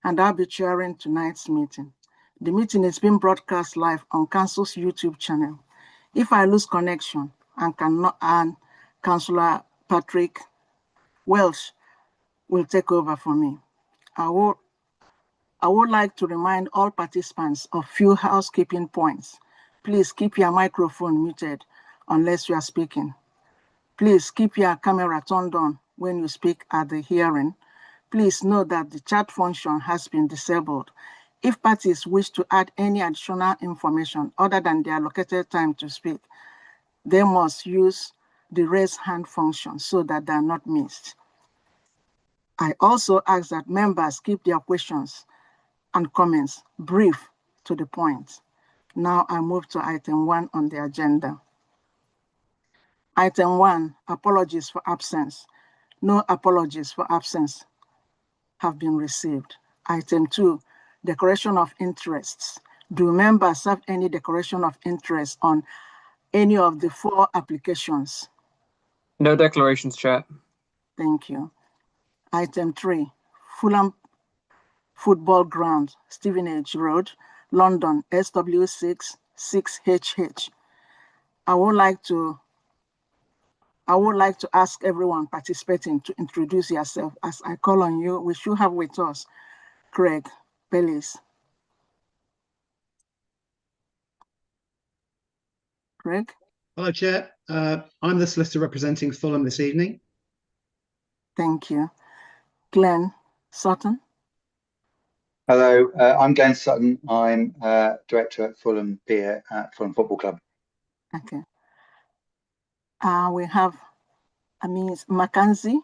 and I'll be chairing tonight's meeting. The meeting is being broadcast live on Council's YouTube channel. If I lose connection and Councillor Patrick Welsh will take over for me, I would like to remind all participants of few housekeeping points. Please keep your microphone muted unless you are speaking. Please keep your camera turned on when you speak at the hearing. Please note that the chat function has been disabled. If parties wish to add any additional information other than the allocated time to speak, they must use the raise hand function so that they are not missed. I also ask that members keep their questions and comments brief to the point. Now I move to item 1 on the agenda. Item 1, apologies for absence. No apologies for absence have been received. Item 2, declaration of interests. Do members have any declaration of interest on any of the 4 applications? No declarations, Chair. Thank you. Item 3, Fulham Football Ground, Stevenage Road, London, SW6 6HH. I would like to ask everyone participating to introduce yourself. As I call on you, we should have with us Craig Bellis. Craig? Hello, Chair. I'm the solicitor representing Fulham this evening. Thank you. Glenn Sutton? Hello, I'm Glenn Sutton. I'm Director at Fulham Beer at Fulham Football Club. Okay. We have Amy Mackenzie.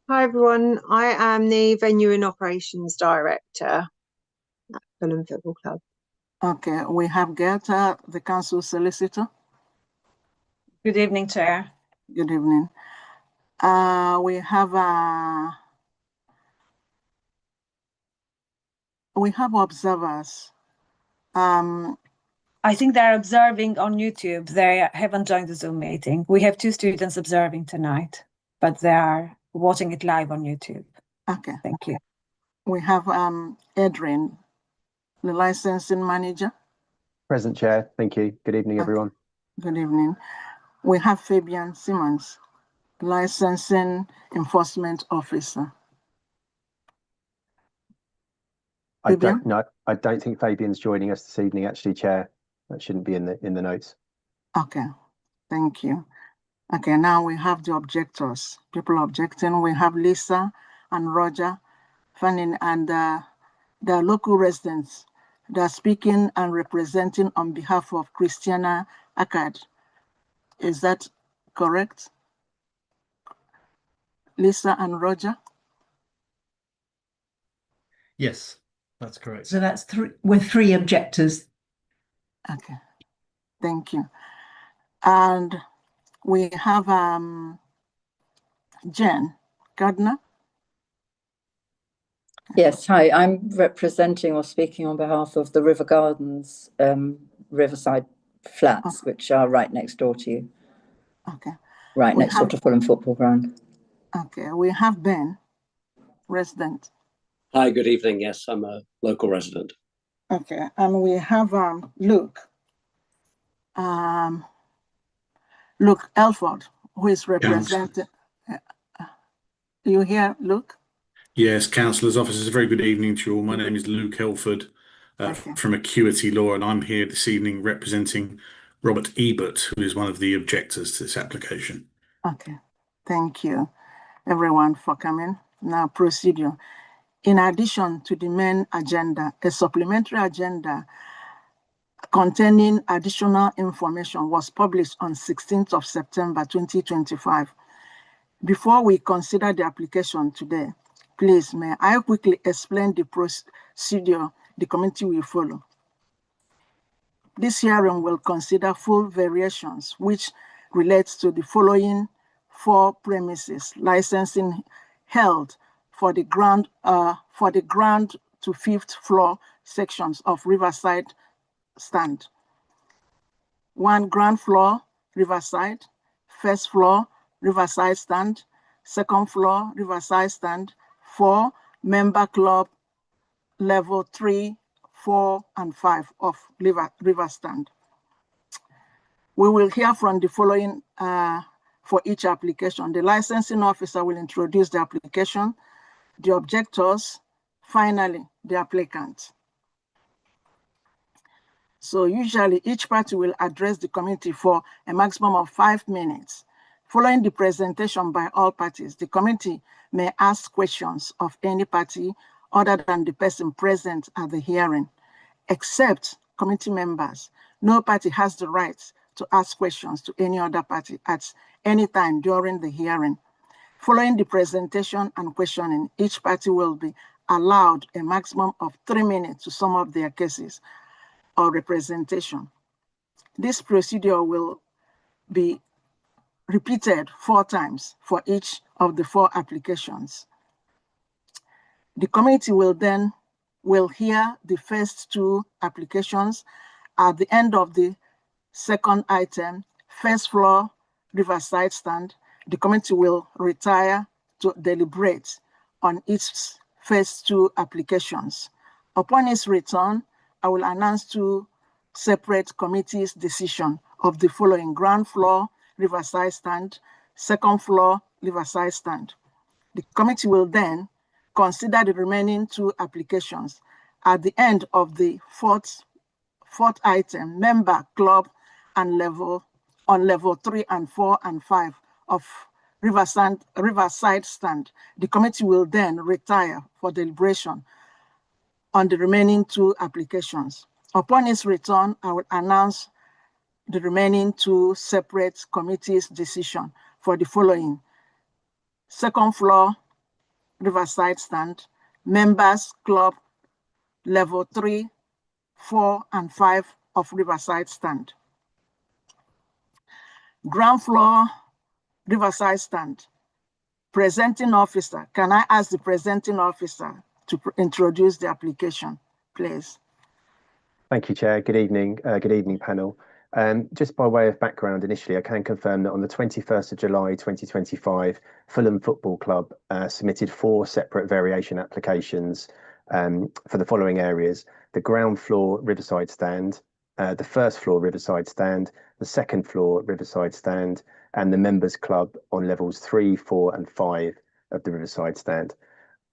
Hi everyone, I am the Venue and Operations Director at Fulham Football Club. Okay, we have Gerta, the Council Solicitor. Good evening, Chair. Good evening. We have observers. I think they're observing on YouTube. They haven't joined the Zoom meeting. We have 2 students observing tonight, but they are watching it live on YouTube. Okay. Thank you. We have Adrian, the licensing manager. Present, Chair. Thank you. Good evening, everyone. Good evening. We have Fabian Simmons, licensing enforcement officer. I don't think Fabian's joining us this evening, actually, Chair. That shouldn't be in the notes. Okay, thank you. Okay, now we have the objectors, people objecting. We have Lisa and Roger Fanning and the local residents. They're speaking and representing on behalf of Christiana Akkad. Is that correct? Lisa and Roger? Yes, that's correct. So that's we're 3 objectors. Okay, thank you. And we have Jen Gardner. Yes, hi, I'm representing or speaking on behalf of the River Gardens Riverside flats, which are right next door to you. Okay. Right next door to Fulham Football Ground. Okay, we have Ben, resident. Hi, good evening. Yes, I'm a local resident. Okay, and we have Luke. Luke Elford, who is representing. You hear, Luke? Yes, Councillor's officers. A very good evening to you all. My name is Luke Elford from Acuity Law, and I'm here this evening representing Robert Ebert, who is one of the objectors to this application. Okay, thank you, everyone, for coming. Now, procedure. In addition to the main agenda, a supplementary agenda containing additional information was published on 16th of September 2025. Before we consider the application today, please, may I quickly explain the procedure the committee will follow. This hearing will consider full variations, which relates to the following 4 premises licensing held for the ground to 5th floor sections of Riverside Stand. 1 ground floor, Riverside. 1st floor, Riverside Stand. 2nd floor, Riverside Stand. 4 member club level 3, 4, and 5 of River Stand. We will hear from the following for each application. The licensing officer will introduce the application, the objectors, finally, the applicant. So usually each party will address the committee for a maximum of 5 minutes. Following the presentation by all parties, the committee may ask questions of any party other than the person present at the hearing. Except committee members, no party has the right to ask questions to any other party at any time during the hearing. Following the presentation and questioning, each party will be allowed a maximum of 3 minutes to sum up their cases or representation. This procedure will be repeated 4 times for each of the 4 applications. The committee will then hear the first 2 applications. At the end of the second item, first floor Riverside Stand, the committee will retire to deliberate on its first 2 applications. Upon its return, I will announce 2 separate committees' decision of the following: ground floor Riverside Stand, second floor Riverside Stand. The committee will then consider the remaining 2 applications. At the end of the fourth item, member club and level 3 and 4 and 5 of Riverside Stand, the committee will then retire for deliberation on the remaining 2 applications. Upon its return, I will announce the remaining 2 separate committees' decision for the following: second floor Riverside Stand, members club level 3, 4, and 5 of Riverside Stand. Ground floor Riverside Stand, presenting officer. Can I ask the presenting officer to introduce the application, please? Thank you, Chair. Good evening, panel. Just by way of background, initially, I can confirm that on the 21st of July 2025, Fulham Football Club submitted 4 separate variation applications for the following areas: the ground floor Riverside Stand, the first floor Riverside Stand, the second floor Riverside Stand, and the members club on levels 3, 4, and 5 of the Riverside Stand.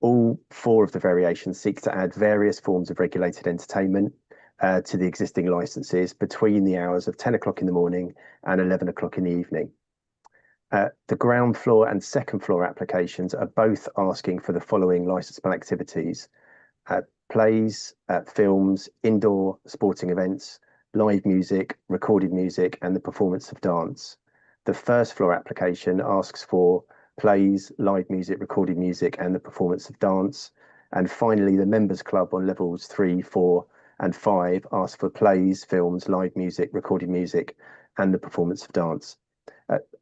All 4 of the variations seek to add various forms of regulated entertainment to the existing licenses between the hours of 10 o'clock in the morning and 11 o'clock in the evening. The ground floor and second floor applications are both asking for the following licensable activities: plays, films, indoor sporting events, live music, recorded music, and the performance of dance. The first floor application asks for plays, live music, recorded music, and the performance of dance. And finally, the members club on levels 3, 4, and 5 asks for plays, films, live music, recorded music, and the performance of dance.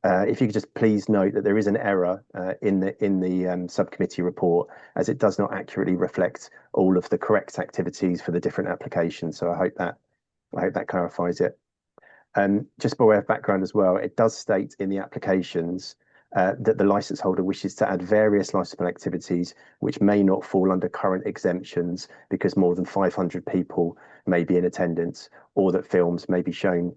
If you could just please note that there is an error in the subcommittee report, as it does not accurately reflect all of the correct activities for the different applications. So I hope that clarifies it. Just by way of background as well, it does state in the applications that the license holder wishes to add various licensable activities which may not fall under current exemptions because more than 500 people may be in attendance, or that films may be shown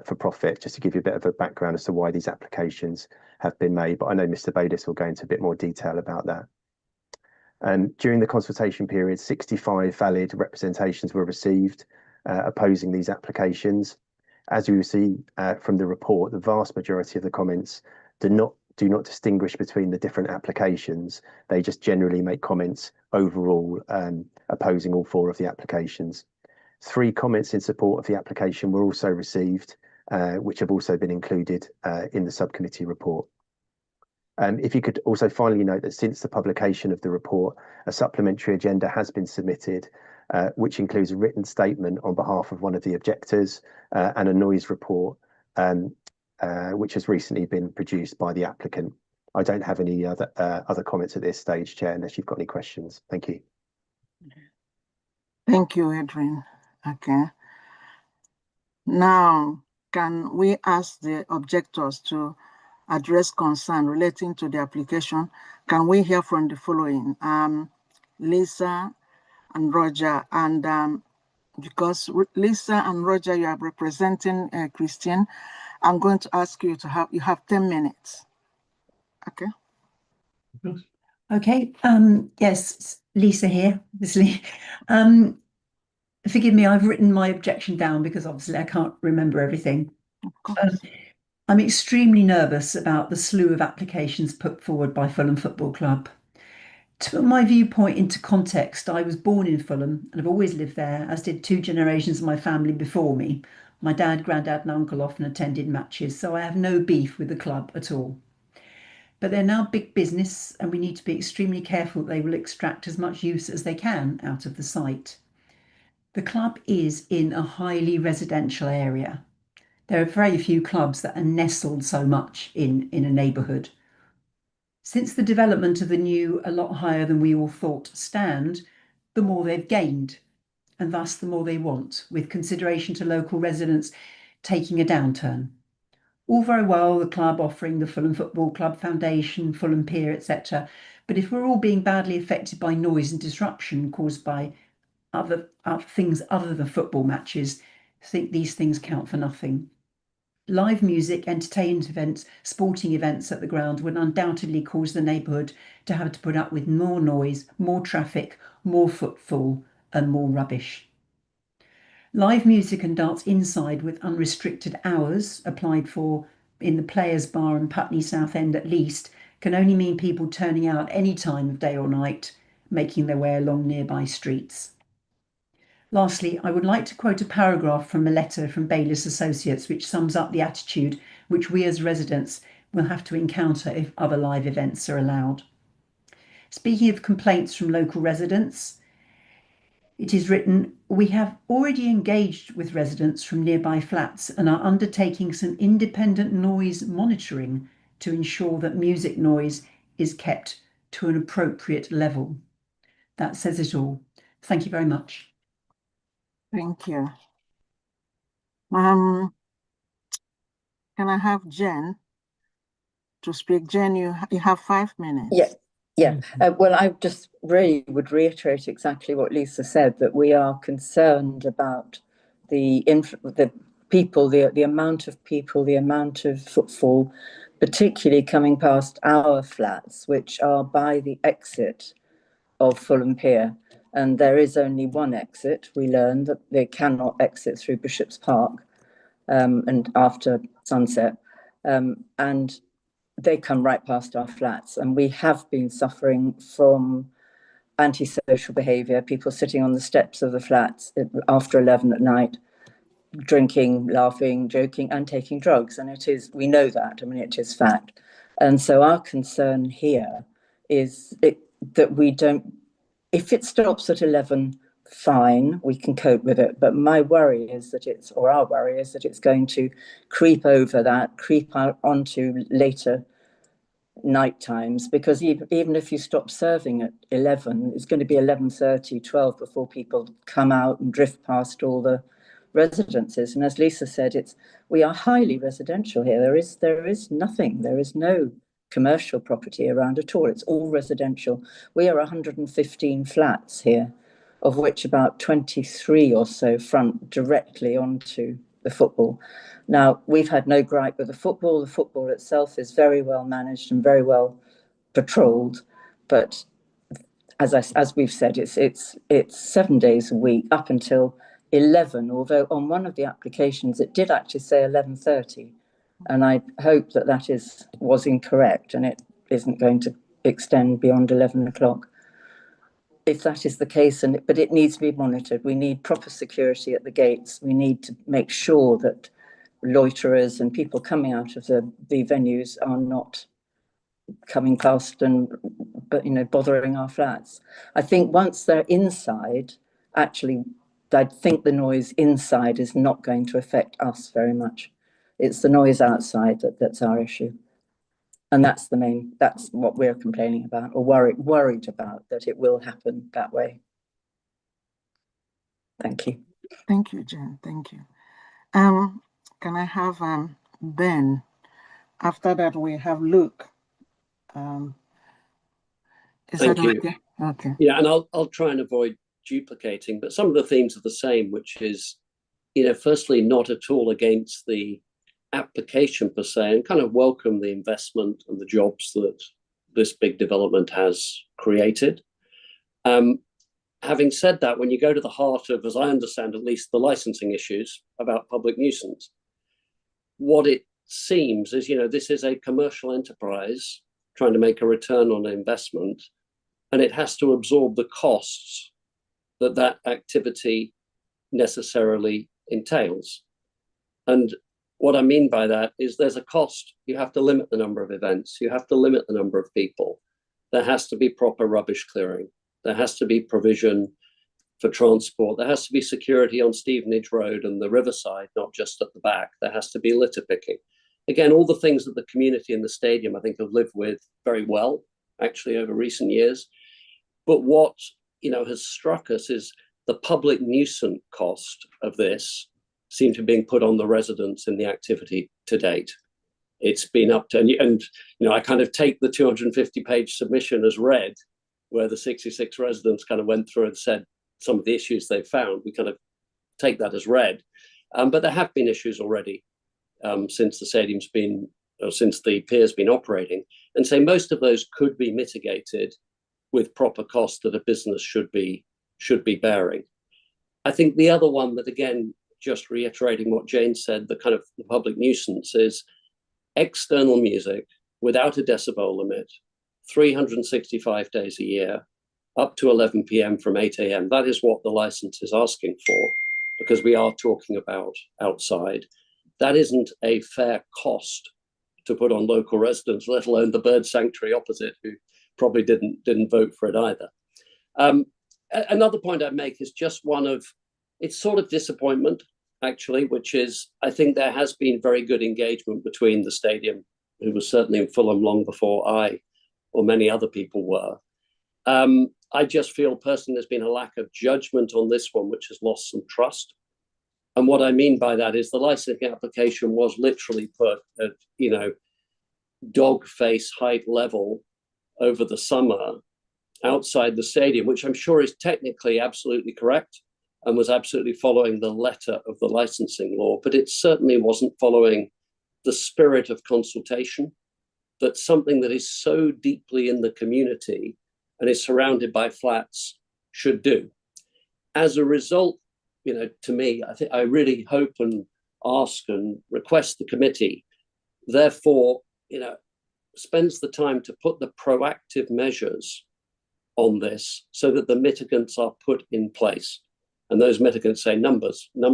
for profit, just to give you a bit of a background as to why these applications have been made. But I know Mr. Bayliss will go into a bit more detail about that. During the consultation period, 65 valid representations were received opposing these applications. As you will see from the report, the vast majority of the comments do not distinguish between the different applications. They just generally make comments overall opposing all 4 of the applications. 3 comments in support of the application were also received, which have also been included in the subcommittee report. If you could also finally note that since the publication of the report, a supplementary agenda has been submitted, which includes a written statement on behalf of one of the objectors and a noise report, which has recently been produced by the applicant. I don't have any other comments at this stage, Chair, unless you've got any questions. Thank you. Thank you, Adrian. Okay. Now, can we ask the objectors to address concern relating to the application? Can we hear from the following? Lisa and Roger, and because Lisa and Roger, you are representing Christian, I'm going to ask you to have 10 minutes. Okay. Okay. Yes, Lisa here, obviously. Forgive me, I've written my objection down because obviously I can't remember everything. I'm extremely nervous about the slew of applications put forward by Fulham Football Club. To put my viewpoint into context, I was born in Fulham and I've always lived there, as did 2 generations of my family before me. My dad, granddad and uncle often attended matches, so I have no beef with the club at all. But they're now big business and we need to be extremely careful that they will extract as much use as they can out of the site. The club is in a highly residential area. There are very few clubs that are nestled so much in a neighbourhood. Since the development of the new a lot higher than we all thought stand, the more they've gained, and thus the more they want, with consideration to local residents taking a downturn. All very well, the club offering the Fulham Football Club Foundation, Fulham Pier, etc. But if we're all being badly affected by noise and disruption caused by other things other than football matches, I think these things count for nothing. Live music, entertainment events, sporting events at the ground would undoubtedly cause the neighbourhood to have to put up with more noise, more traffic, more footfall and more rubbish. Live music and dance inside with unrestricted hours applied for in the Players Bar in Putney Southend at least can only mean people turning out any time of day or night, making their way along nearby streets. Lastly, I would like to quote a paragraph from a letter from Bayliss Associates which sums up the attitude which we as residents will have to encounter if other live events are allowed. Speaking of complaints from local residents, it is written, "We have already engaged with residents from nearby flats and are undertaking some independent noise monitoring to ensure that music noise is kept to an appropriate level." That says it all. Thank you very much. Thank you. Can I have Jen to speak? Jen, you have 5 minutes. Yeah. Well, I just really would reiterate exactly what Lisa said, that we are concerned about the people, the amount of people, the amount of footfall, particularly coming past our flats, which are by the exit of Fulham Pier. And there is only one exit. We learned that they cannot exit through Bishop's Park and after sunset. And they come right past our flats. And we have been suffering from antisocial behaviour, people sitting on the steps of the flats after 11 at night, drinking, laughing, joking, and taking drugs. And it is, we know that, I mean, it is fact. And so our concern here is that we don't, if it stops at 11, fine, we can cope with it. But my worry is that our worry is that it's going to creep over that, creep out onto later night times, because even if you stop serving at 11, it's going to be 11:30, 12 before people come out and drift past all the residences. And as Lisa said, we are highly residential here. There is nothing, there is no commercial property around at all. It's all residential. We are 115 flats here, of which about 23 or so front directly onto the football. Now, we've had no gripe with the football. The football itself is very well managed and very well patrolled. But as we've said, it's 7 days a week up until 11, although on one of the applications it did actually say 11:30. And I hope that was incorrect and it isn't going to extend beyond 11 o'clock. If that is the case, but it needs to be monitored. We need proper security at the gates. We need to make sure that loiterers and people coming out of the venues are not coming past but bothering our flats. I think once they're inside, actually, I think the noise inside is not going to affect us very much. It's the noise outside that's our issue. And that's what we're complaining about, or worried about, that it will happen that way. Thank you. Thank you, Jen. Thank you. Can I have Ben? After that, we have Luke. Thank you. Okay. Yeah, and I'll try and avoid duplicating, but some of the themes are the same, which is, firstly, not at all against the application per se, and kind of welcome the investment and the jobs that this big development has created. Having said that, when you go to the heart of, as I understand at least, the licensing issues about public nuisance, what it seems is, this is a commercial enterprise trying to make a return on investment, and it has to absorb the costs that activity necessarily entails. And what I mean by that is there's a cost. You have to limit the number of events. You have to limit the number of people. There has to be proper rubbish clearing. There has to be provision for transport. There has to be security on Stevenage Road and the riverside, not just at the back. There has to be litter picking. Again, all the things that the community in the stadium, I think, have lived with very well, actually, over recent years. But what has struck us is the public nuisance cost of this seems to be being put on the residents in the activity to date. It's been up to, and I kind of take the 250-page submission as read, where the 66 residents kind of went through and said some of the issues they found. We kind of take that as read. But there have been issues already since the stadium's been, or since the pier's been operating, and say most of those could be mitigated with proper costs that a business should be bearing. I think the other one that, again, just reiterating what Jane said, the kind of the public nuisance is external music without a decibel limit, 365 days a year, up to 11 p.m. from 8 a.m. That is what the license is asking for, because we are talking about outside. That isn't a fair cost to put on local residents, let alone the bird sanctuary opposite, who probably didn't vote for it either. Another point I'd make is just one of, it's sort of disappointment, actually, which is, I think there has been very good engagement between the stadium, who was certainly in Fulham long before I or many other people were. I just feel personally there's been a lack of judgment on this one, which has lost some trust. And what I mean by that is the licensing application was literally put at, dog face height level over the summer outside the stadium, which I'm sure is technically absolutely correct and was absolutely following the letter of the licensing law, but it certainly wasn't following the spirit of consultation, that something that is so deeply in the community and is surrounded by flats should do. As a result, to me, I really hope and ask and request the committee, therefore, spends the time to put the proactive measures on this so that the mitigants are put in place. And those mitigants say number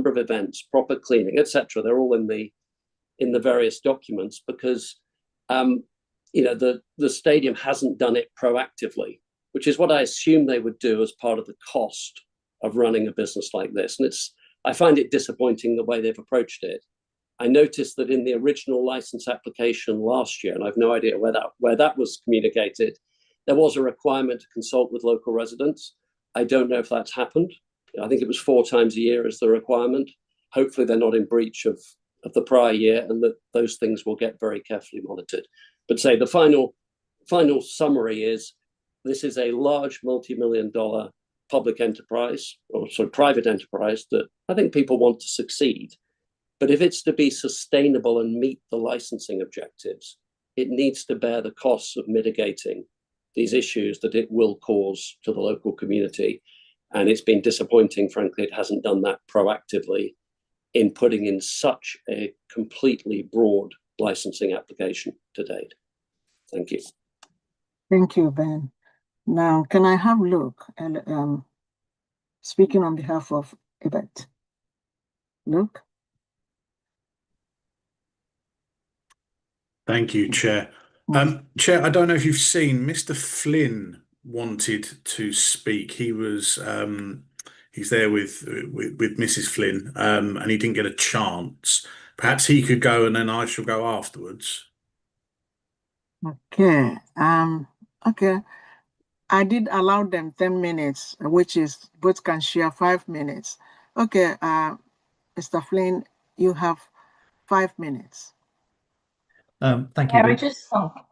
of events, proper cleaning, etc. They're all in the various documents, because the stadium hasn't done it proactively, which is what I assume they would do as part of the cost of running a business like this. And I find it disappointing the way they've approached it. I noticed that in the original license application last year, and I've no idea where that was communicated, there was a requirement to consult with local residents. I don't know if that's happened. I think it was 4 times a year as the requirement. Hopefully they're not in breach of the prior year, and that those things will get very carefully monitored. But say the final summary is, this is a large multi-million-dollar public enterprise, or sort of private enterprise, that I think people want to succeed. But if it's to be sustainable and meet the licensing objectives, it needs to bear the costs of mitigating these issues that it will cause to the local community. And it's been disappointing, frankly, it hasn't done that proactively in putting in such a completely broad licensing application to date. Thank you. Thank you, Ben. Now, can I have Luke speaking on behalf of Ebert? Luke? Thank you, Chair. Chair, I don't know if you've seen, Mr. Flynn wanted to speak. He was he's there with Mrs. Flynn, and he didn't get a chance. Perhaps he could go, and then I shall go afterwards. Okay. Okay. I did allow them 10 minutes, which is both can share 5 minutes. Okay, Mr. Flynn, you have 5 minutes. Thank you, Yeah, Luke.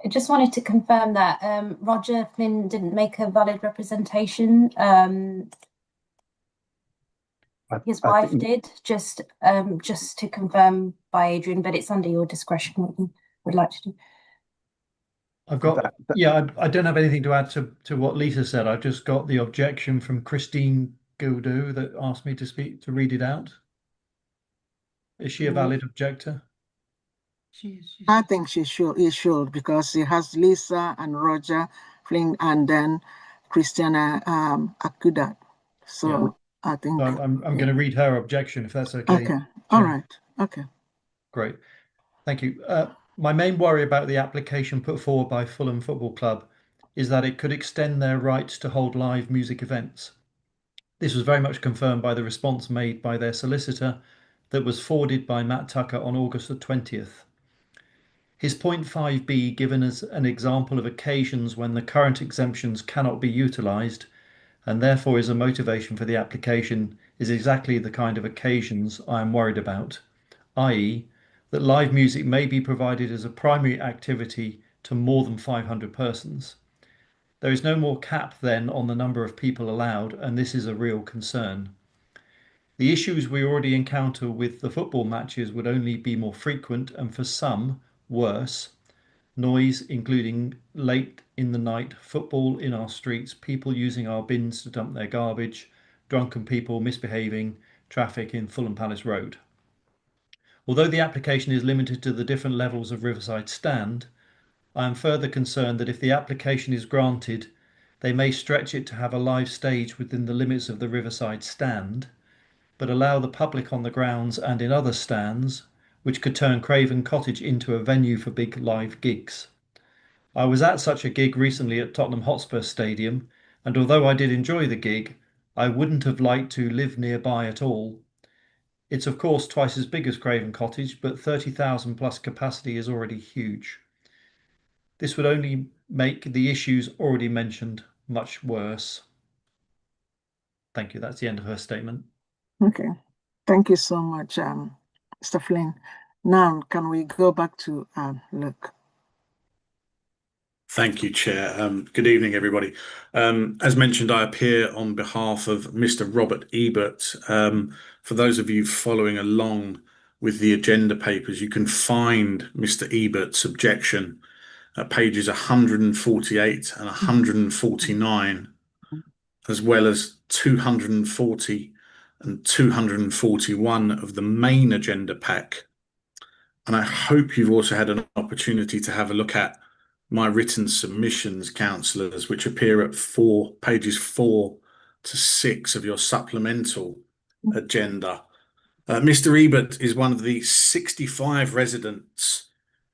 I just wanted to confirm that Roger Flynn didn't make a valid representation. His wife did, just to confirm by Adrian, but it's under your discretion what you would like to do. I've got, yeah, I don't have anything to add to what Lisa said. I've just got the objection from Christine Gildu that asked me to read it out. Is she a valid objector? I think she should, because she has Lisa and Roger Flynn and then Christiana Akudat. So Yeah. I think I'm going to read her objection if that's okay. Okay. All right. Okay. Great. Thank you. My main worry about the application put forward by Fulham Football Club is that it could extend their rights to hold live music events. This was very much confirmed by the response made by their solicitor that was forwarded by Matt Tucker on August the 20th. His point 5b, given as an example of occasions when the current exemptions cannot be utilised, and therefore is a motivation for the application, is exactly the kind of occasions I am worried about, i.e., that live music may be provided as a primary activity to more than 500 persons. There is no more cap then on the number of people allowed, and this is a real concern. The issues we already encounter with the football matches would only be more frequent and for some worse. Noise, including late in the night football in our streets, people using our bins to dump their garbage, drunken people misbehaving, traffic in Fulham Palace Road. Although the application is limited to the different levels of Riverside Stand, I am further concerned that if the application is granted, they may stretch it to have a live stage within the limits of the Riverside Stand, but allow the public on the grounds and in other stands, which could turn Craven Cottage into a venue for big live gigs. I was at such a gig recently at Tottenham Hotspur Stadium, and although I did enjoy the gig, I wouldn't have liked to live nearby at all. It's of course twice as big as Craven Cottage, but 30,000 plus capacity is already huge. This would only make the issues already mentioned much worse. Thank you. That's the end of her statement. Okay. Thank you so much, Mr. Flynn. Now, can we go back to Luke? Thank you, Chair. Good evening, everybody. As mentioned, I appear on behalf of Mr. Robert Ebert. For those of you following along with the agenda papers, you can find Mr. Ebert's objection at pages 148 and 149, as well as 240 and 241 of the main agenda pack. And I hope you've also had an opportunity to have a look at my written submissions, councillors, which appear at pages 4 to 6 of your supplemental agenda. Mr. Ebert is one of the 65 residents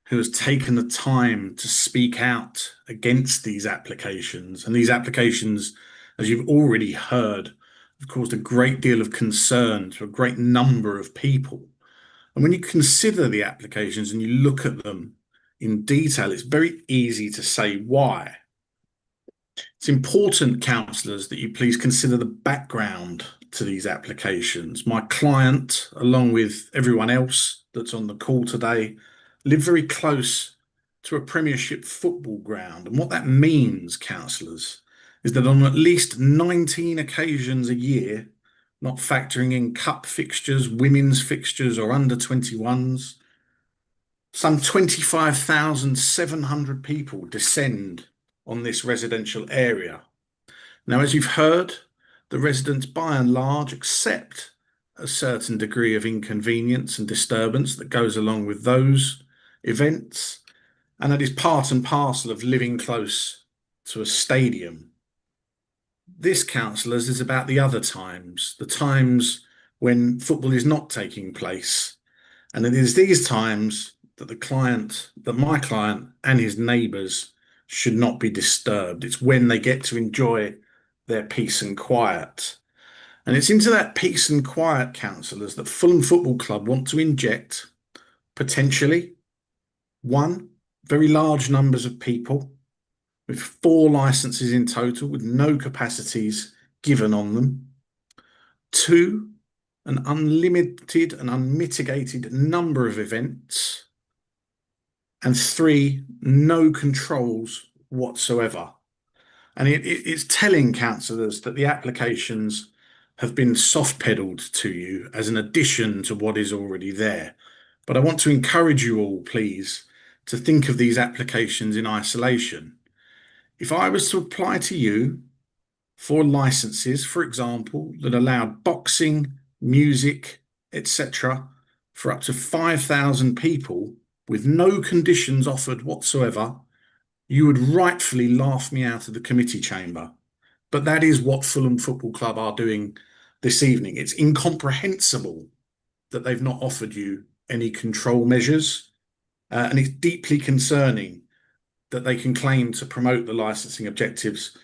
who has taken the time to speak out against these applications. And these applications, as you've already heard, have caused a great deal of concern to a great number of people. And when you consider the applications and you look at them in detail, it's very easy to say why. It's important, councillors, that you please consider the background to these applications. My client, along with everyone else that's on the call today, live very close to a Premiership football ground. And what that means, councillors, is that on at least 19 occasions a year, not factoring in cup fixtures, women's fixtures or under 21s, some 25,700 people descend on this residential area. Now, as you've heard, the residents by and large accept a certain degree of inconvenience and disturbance that goes along with those events, and that is part and parcel of living close to a stadium. This, councillors, is about the other times, the times when football is not taking place. And it is these times that my client and his neighbours should not be disturbed. It's when they get to enjoy their peace and quiet. And it's into that peace and quiet, councillors, that Fulham Football Club want to inject, potentially, one, very large numbers of people, with 4 licences in total, with no capacities given on them. 2, an unlimited and unmitigated number of events. and 3, no controls whatsoever. And it's telling councillors that the applications have been soft pedalled to you as an addition to what is already there. But I want to encourage you all, please, to think of these applications in isolation. If I was to apply to you for licenses, for example, that allowed boxing, music, etc., for up to 5,000 people with no conditions offered whatsoever, you would rightfully laugh me out of the committee chamber. But that is what Fulham Football Club are doing this evening. It's incomprehensible that they've not offered you any control measures, and it's deeply concerning that they can claim to promote the licensing objectives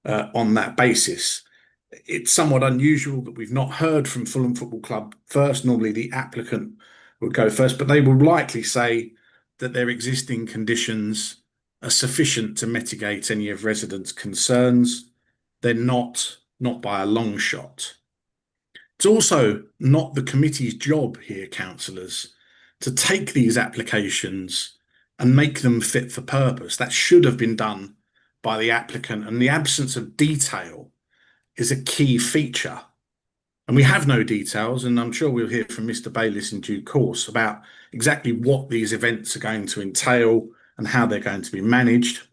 on that basis. It's somewhat unusual that we've not heard from Fulham Football Club first. Normally the applicant would go first, but they will likely say that their existing conditions are sufficient to mitigate any of residents' concerns. They're not by a long shot. It's also not the committee's job here, councillors, to take these applications and make them fit for purpose. That should have been done by the applicant, and the absence of detail is a key feature. And we have no details, and I'm sure we'll hear from Mr. Bayliss in due course about exactly what these events are going to entail and how they're going to be managed.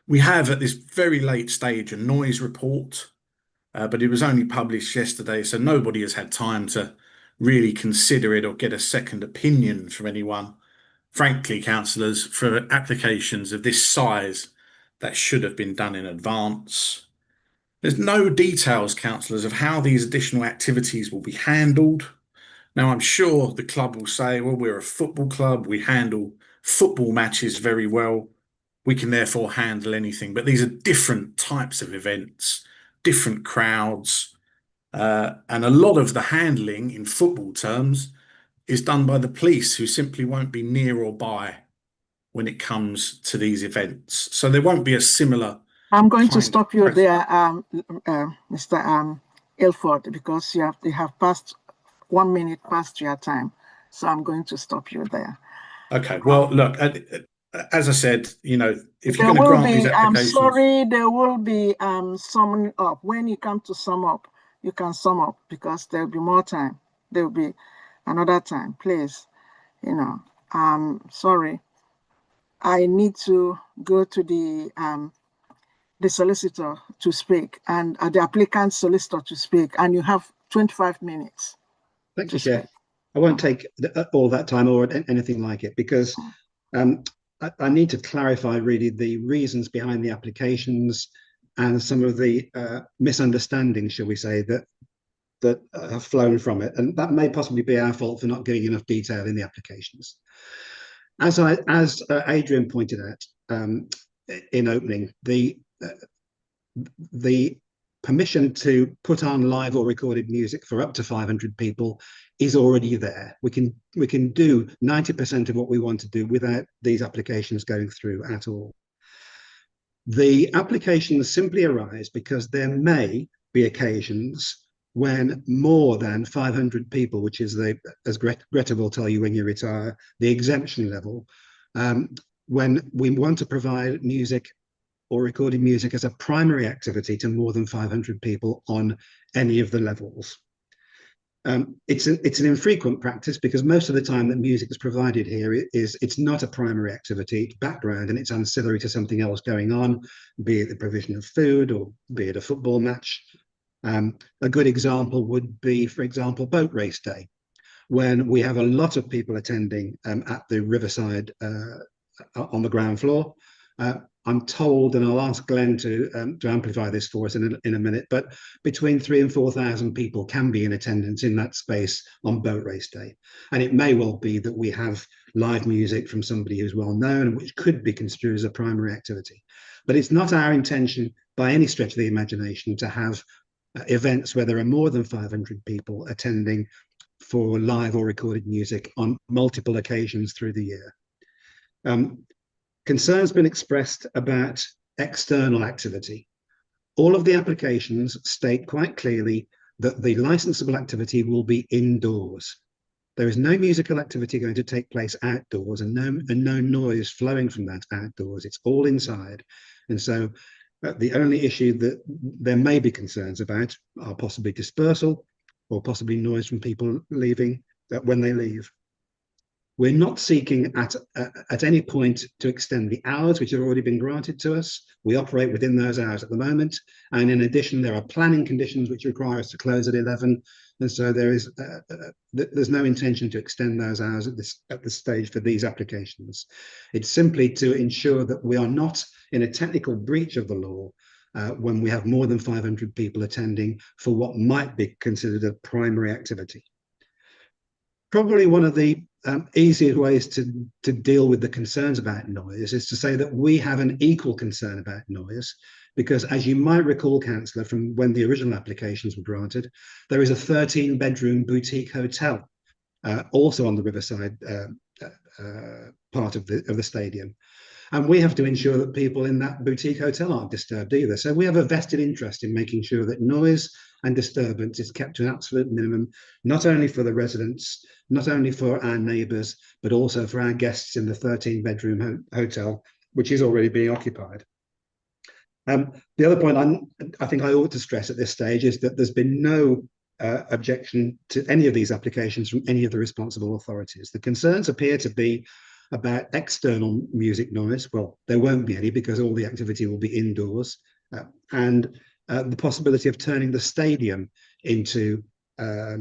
We have at this very late stage a noise report, but it was only published yesterday, so nobody has had time to really consider it or get a second opinion from anyone. Frankly, councillors, for applications of this size, that should have been done in advance. There's no details, councillors, of how these additional activities will be handled. Now, I'm sure the club will say, well, we're a football club, we handle football matches very well, we can therefore handle anything. But these are different types of events, different crowds, and a lot of the handling in football terms is done by the police, who simply won't be near or by when it comes to these events. So there won't be a similar... I'm going to stop you there, Mr. Ilford, because you have passed 1 minute past your time. So I'm going to stop you there. Okay, well, look, as I said, you know, if you're going to grant these applications... I'm sorry, there will be summing up. When you come to sum up, you can sum up, because there'll be more time. There'll be another time, please. You know, sorry. I need to go to the solicitor to speak, and the applicant solicitor to speak, and you have 25 minutes. Thank you, Chair. I won't take all that time or anything like it, because I need to clarify really the reasons behind the applications and some of the misunderstandings, shall we say, that have flown from it, and that may possibly be our fault for not giving enough detail in the applications. As Adrian pointed out in opening, the permission to put on live or recorded music for up to 500 people is already there. We can do 90% of what we want to do without these applications going through at all. The applications simply arise because there may be occasions when more than 500 people, which is as Greta will tell you when you retire, the exemption level, when we want to provide music or recorded music as a primary activity to more than 500 people on any of the levels. It's an infrequent practice, because most of the time that music is provided here it's not a primary activity, it's background, and it's ancillary to something else going on, be it the provision of food or be it a football match. A good example would be, for example, boat race day, when we have a lot of people attending at the Riverside on the ground floor. I'm told, and I'll ask Glenn to amplify this for us in a minute, but between 3,000 and 4,000 people can be in attendance in that space on boat race day. And it may well be that we have live music from somebody who's well known, which could be construed as a primary activity. But it's not our intention by any stretch of the imagination to have events where there are more than 500 people attending for live or recorded music on multiple occasions through the year. Concerns been expressed about external activity. All of the applications state quite clearly that the licensable activity will be indoors. There is no musical activity going to take place outdoors, and no noise flowing from that outdoors. It's all inside. And so the only issue that there may be concerns about are possibly dispersal or possibly noise from people leaving when they leave. We're not seeking at any point to extend the hours which have already been granted to us. We operate within those hours at the moment. And in addition, there are planning conditions which require us to close at 11. And so there's no intention to extend those hours at this stage for these applications. It's simply to ensure that we are not in a technical breach of the law when we have more than 500 people attending for what might be considered a primary activity. Probably one of the easiest ways to deal with the concerns about noise is to say that we have an equal concern about noise, because as you might recall, Councillor, from when the original applications were granted, there is a 13-bedroom boutique hotel also on the riverside part of the stadium. And we have to ensure that people in that boutique hotel aren't disturbed either. So we have a vested interest in making sure that noise and disturbance is kept to an absolute minimum, not only for the residents, not only for our neighbours, but also for our guests in the 13-bedroom hotel, which is already being occupied. The other point I think I ought to stress at this stage is that there's been no objection to any of these applications from any of the responsible authorities. The concerns appear to be about external music noise. Well, there won't be any because all the activity will be indoors, and the possibility of turning the stadium into a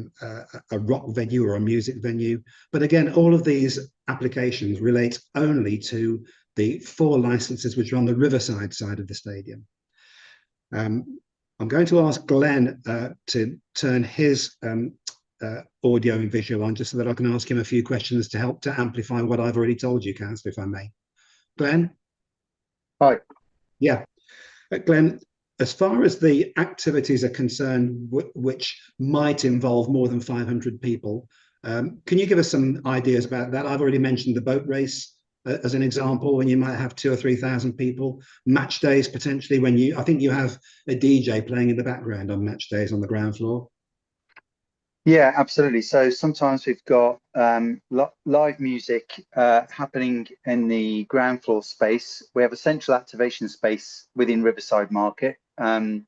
rock venue or a music venue. But again, all of these applications relate only to the 4 licenses which are on the riverside side of the stadium. I'm going to ask Glenn to turn his audio and visual on, just so that I can ask him a few questions to help to amplify what I've already told you, Councillor, if I may. Glenn? Hi. Yeah. Glenn, as far as the activities are concerned which might involve more than 500 people, can you give us some ideas about that? I've already mentioned the boat race as an example, when you might have 2,000 or 3,000 people. Match days, potentially, when I think you have a DJ playing in the background on match days on the ground floor. Yeah, absolutely. So sometimes we've got live music happening in the ground floor space. We have a central activation space within Riverside Market. And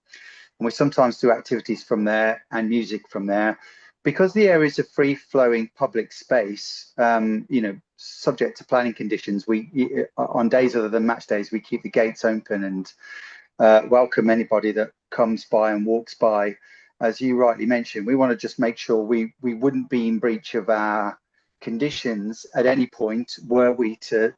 we sometimes do activities from there and music from there. Because the area is a free-flowing public space, you know, subject to planning conditions, we on days other than match days, we keep the gates open and welcome anybody that comes by and walks by. As you rightly mentioned, we want to just make sure we wouldn't be in breach of our conditions at any point were we to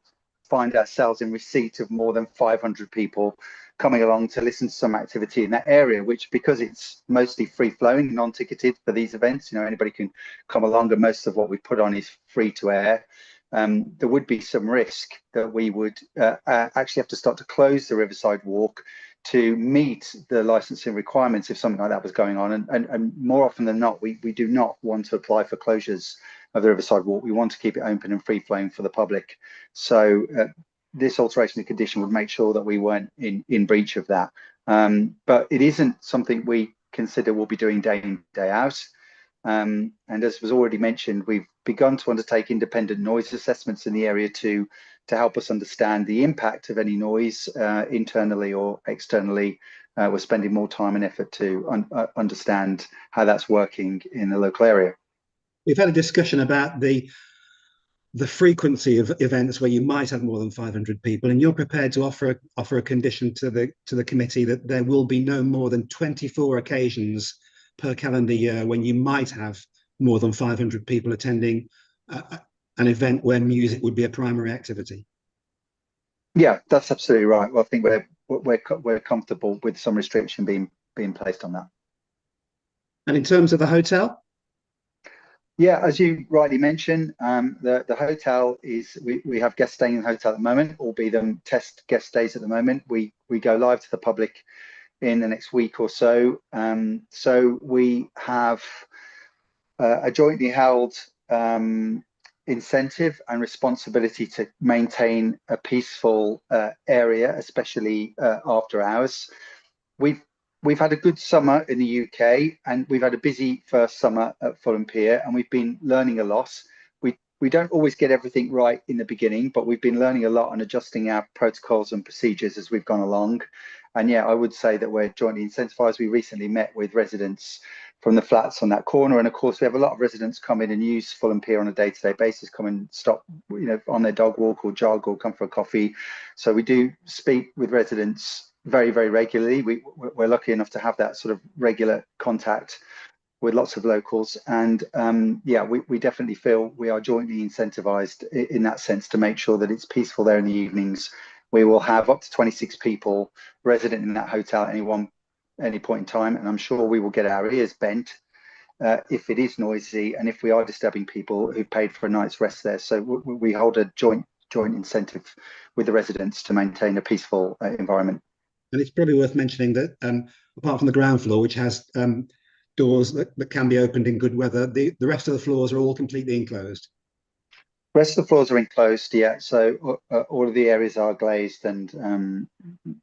find ourselves in receipt of more than 500 people coming along to listen to some activity in that area, which, because it's mostly free flowing, non-ticketed for these events, you know, anybody can come along, and most of what we put on is free to air. There would be some risk that we would actually have to start to close the Riverside Walk to meet the licensing requirements if something like that was going on. And more often than not, we do not want to apply for closures of the Riverside Walk. We want to keep it open and free flowing for the public. So this alteration of condition would make sure that we weren't in breach of that. But it isn't something we consider we'll be doing day in, day out. And as was already mentioned, we've begun to undertake independent noise assessments in the area to help us understand the impact of any noise internally or externally. We're spending more time and effort to understand how that's working in the local area. We've had a discussion about the frequency of events where you might have more than 500 people, and you're prepared to offer a condition to the committee that there will be no more than 24 occasions per calendar year when you might have more than 500 people attending an event where music would be a primary activity. Yeah, that's absolutely right. Well, I think we're comfortable with some restriction being placed on that. And in terms of the hotel? Yeah, as you rightly mentioned, the hotel is, we have guests staying in the hotel at the moment, albeit them test guest stays at the moment. We go live to the public in the next week or so. So we have a jointly held incentive and responsibility to maintain a peaceful area, especially after hours. We've we've had a good summer in the UK, and we've had a busy first summer at Fulham Pier, and we've been learning a lot. We don't always get everything right in the beginning, but we've been learning a lot and adjusting our protocols and procedures as we've gone along. And yeah, I would say that we're jointly incentivized. We recently met with residents from the flats on that corner, and of course we have a lot of residents come in and use Fulham Pier on a day-to-day basis, come and stop, you know, on their dog walk or jog or come for a coffee. So we do speak with residents very, very regularly. We're lucky enough to have that sort of regular contact with lots of locals, and yeah, we definitely feel we are jointly incentivized in that sense to make sure that it's peaceful there in the evenings. We will have up to 26 people resident in that hotel at any point in time, and I'm sure we will get our ears bent if it is noisy and if we are disturbing people who've paid for a night's rest there. So we hold a joint incentive with the residents to maintain a peaceful environment. And it's probably worth mentioning that apart from the ground floor, which has doors that can be opened in good weather, the rest of the floors are all completely enclosed. Rest of the floors are enclosed, yeah. So all of the areas are glazed, and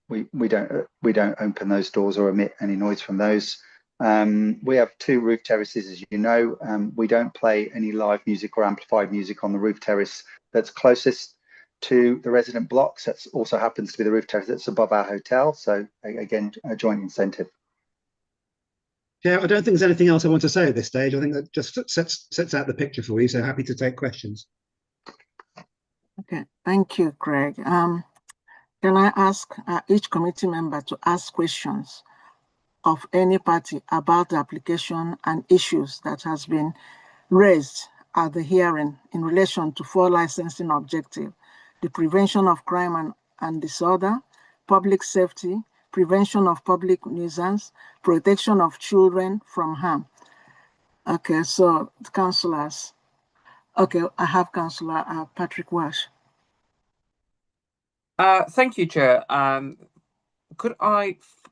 we don't open those doors or emit any noise from those. We have 2 roof terraces, as you know. We don't play any live music or amplified music on the roof terrace that's closest to the resident blocks. That also happens to be the roof terrace that's above our hotel. So again, a joint incentive. Yeah, I don't think there's anything else I want to say at this stage. I think that just sets out the picture for you. So happy to take questions. Okay, thank you, Craig. Can I ask each committee member to ask questions of any party about the application and issues that has been raised at the hearing in relation to 4 licensing objectives: the prevention of crime and disorder, public safety, prevention of public nuisance, protection of children from harm. Okay, so the councillors. Okay, I have Councillor Patrick Walsh. Thank you, Chair. I'm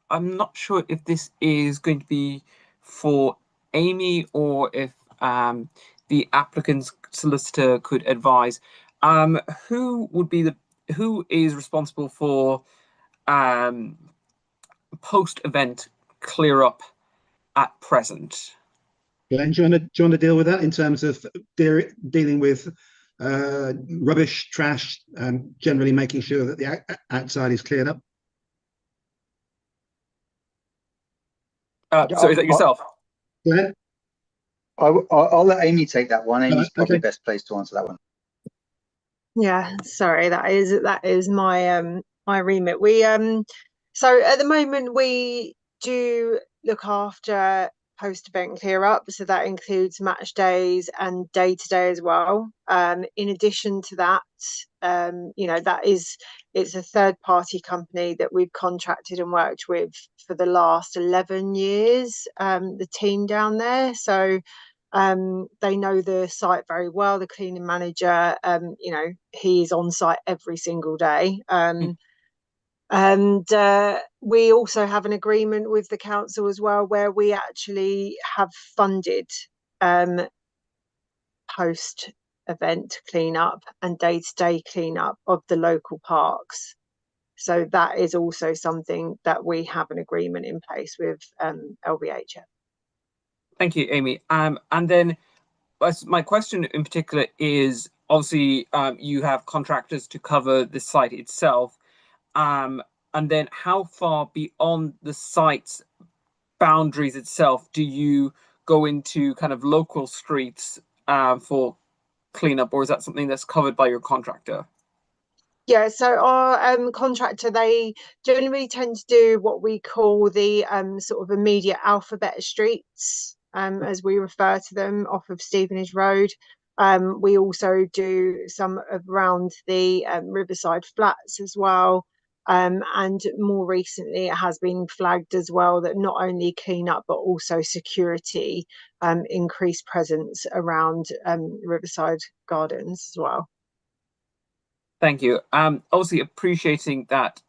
not sure if this is going to be for Amy or if the applicant's solicitor could advise. Who is responsible for post-event clear up at present? Glenn, do you want to deal with that in terms of dealing with rubbish, trash, and generally making sure that the outside is cleared up? So is that yourself? Glenn? I'll let Amy take that one. Amy's probably okay. best placed to answer that one. Yeah, sorry, that is my my remit. We so at the moment we do look after post-event clear up, so that includes match days and day-to-day as well. In addition to that, you know, it's a third-party company that we've contracted and worked with for the last 11 years, the team down there. So they know the site very well. The cleaning manager, you know, he's on site every single day. And we also have an agreement with the council as well, where we actually have funded post-event cleanup and day-to-day cleanup of the local parks. So that is also something that we have an agreement in place with LBH. Thank you, Amy. And then my question in particular is, obviously, you have contractors to cover the site itself. And then how far beyond the site's boundaries itself do you go into kind of local streets for cleanup, or is that something that's covered by your contractor? Yeah, so our contractor, they generally tend to do what we call the sort of immediate alphabet streets, as we refer to them, off of Stevenage Road. We also do some around the Riverside Flats as well. And more recently, it has been flagged as well that not only clean up, but also security, increased presence around Riverside Gardens as well. Thank you. Obviously, appreciating that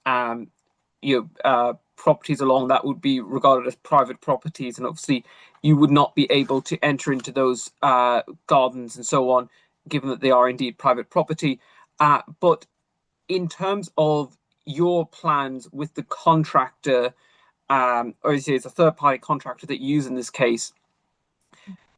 properties along that would be regarded as private properties, and obviously you would not be able to enter into those gardens and so on, given that they are indeed private property. But in terms of your plans with the contractor obviously it's a third-party contractor that you use in this case.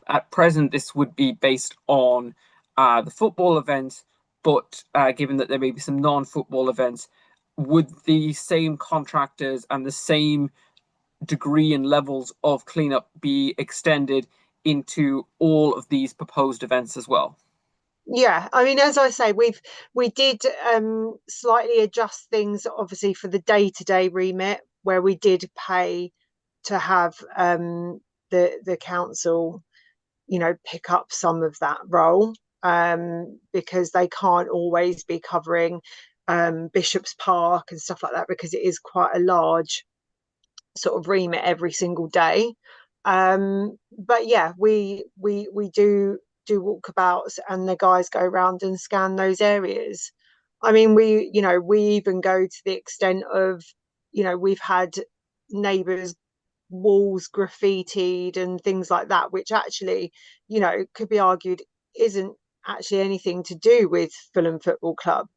At present, this would be based on the football events, but given that there may be some non-football events, would the same contractors and the same degree and levels of cleanup be extended into all of these proposed events as well? Yeah, I mean, as I say, we did slightly adjust things, obviously, for the day-to-day remit, where we did pay to have the council, you know, pick up some of that role, because they can't always be covering Bishop's Park and stuff like that, because it is quite a large sort of remit every single day. But yeah, we do walkabouts, and the guys go around and scan those areas. I mean, we even go to the extent of, we've had neighbours' walls graffitied and things like that, which actually, could be argued isn't actually anything to do with Fulham Football Club.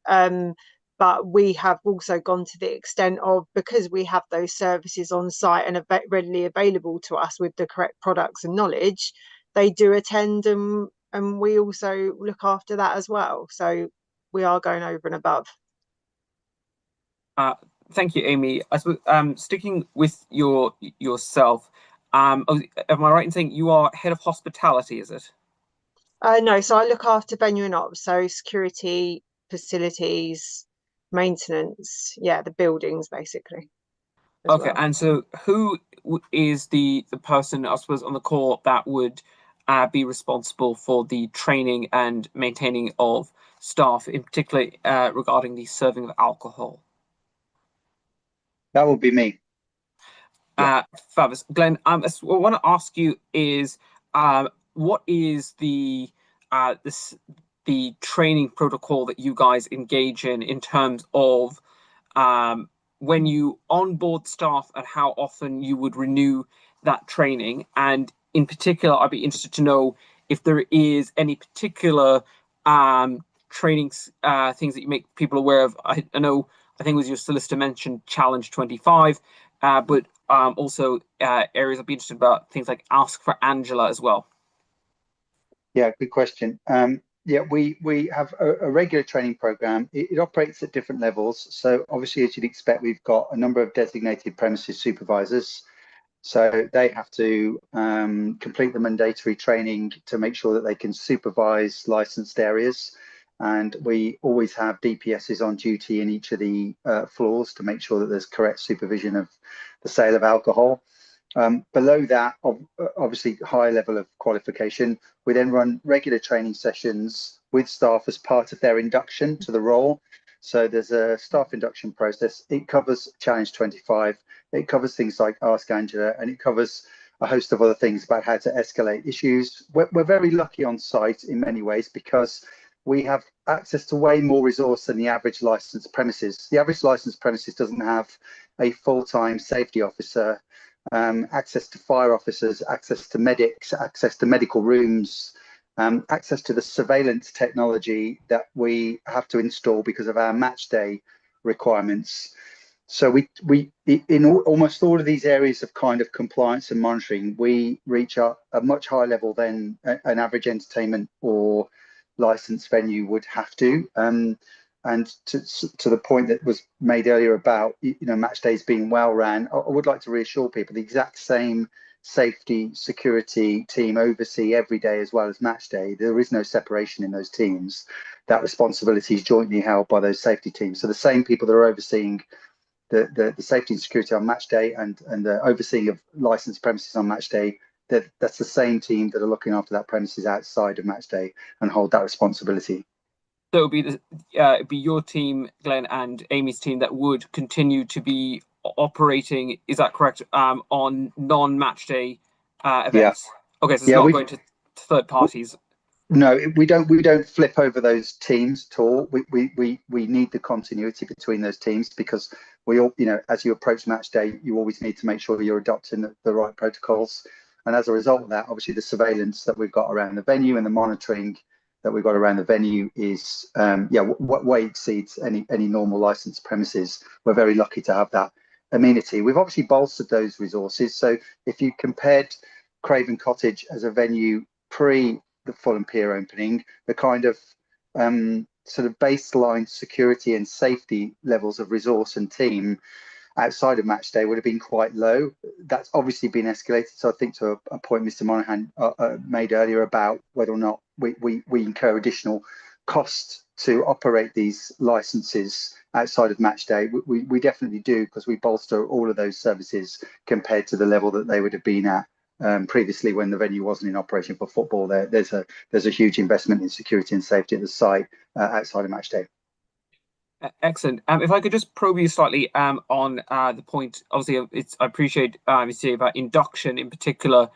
But we have also gone to the extent of, because we have those services on site and readily available to us with the correct products and knowledge, they do attend, and we also look after that as well. So we are going over and above. Thank you, Amy. I suppose, sticking with yourself, am I right in saying you are head of hospitality, is it? No, so I look after venue and ops, so security, facilities, maintenance, the buildings basically. Okay, well. And so who is the person, I suppose, on the call that would be responsible for the training and maintaining of staff, in particular regarding the serving of alcohol? That would be me. Fabulous. Glenn, what I want to ask you is, what is the training protocol that you guys engage in terms of when you onboard staff, and how often you would renew that training? And in particular, I'd be interested to know if there is any particular training things that you make people aware of. I think it was your solicitor mentioned Challenge 25, but also areas I'd be interested about, things like Ask for Angela as well. Yeah, good question. We have a regular training program. It operates at different levels. So obviously, as you'd expect, we've got a number of designated premises supervisors. So they have to complete the mandatory training to make sure that they can supervise licensed areas. And we always have DPSs on duty in each of the floors to make sure that there's correct supervision of the sale of alcohol. Below that, obviously high level of qualification, we then run regular training sessions with staff as part of their induction to the role. So there's a staff induction process. It covers Challenge 25. It covers things like Ask Angela, and it covers a host of other things about how to escalate issues. We're very lucky on site in many ways, because we have access to way more resource than the average licensed premises. The average licensed premises doesn't have a full-time safety officer, access to fire officers, access to medics, access to medical rooms, access to the surveillance technology that we have to install because of our match day requirements. So we in almost all of these areas of kind of compliance and monitoring, we reach a much higher level than an average entertainment or licensed venue would have to. And to the point that was made earlier about, match days being well ran, I would like to reassure people the exact same safety security team oversee every day as well as match day. There is no separation in those teams. That responsibility is jointly held by those safety teams. So the same people that are overseeing the safety and security on match day and the overseeing of licensed premises on match day, that's the same team that are looking after that premises outside of match day and hold that responsibility. So it'd be your team, Glenn, and Amy's team that would continue to be operating, is that correct, on non-match day events? Yeah. Okay, so it's not going to third parties. No, we don't flip over those teams at all. We need the continuity between those teams, because we all, as you approach match day, you always need to make sure you're adopting the right protocols. And as a result of that, obviously the surveillance that we've got around the venue and the monitoring that we've got around the venue is what way exceeds any normal licensed premises. We're very lucky to have that amenity. We've obviously bolstered those resources. So if you compared Craven Cottage as a venue pre the Fulham Pier opening, the kind of sort of baseline security and safety levels of resource and team outside of match day would have been quite low. That's obviously been escalated. So I think to a point Mr. Monaghan made earlier about whether or not we incur additional costs to operate these licenses outside of match day. We definitely do, because we bolster all of those services compared to the level that they would have been at previously when the venue wasn't in operation for football. There's a huge investment in security and safety at the site outside of match day. Excellent. If I could just probe you slightly on the point, obviously, I appreciate you say about induction in particular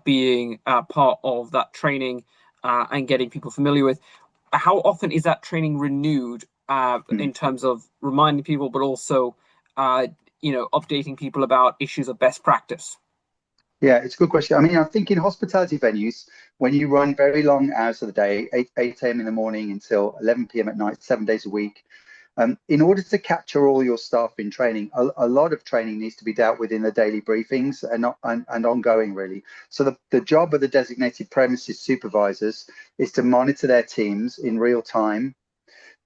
being part of that training and getting people familiar with. How often is that training renewed in terms of reminding people, but also, updating people about issues of best practice? Yeah, it's a good question. I mean, I think in hospitality venues, when you run very long hours of the day, 8 a.m. in the morning until 11 p.m. at night, 7 days a week, in order to capture all your staff in training, a lot of training needs to be dealt with in the daily briefings and ongoing, really. So the job of the designated premises supervisors is to monitor their teams in real time,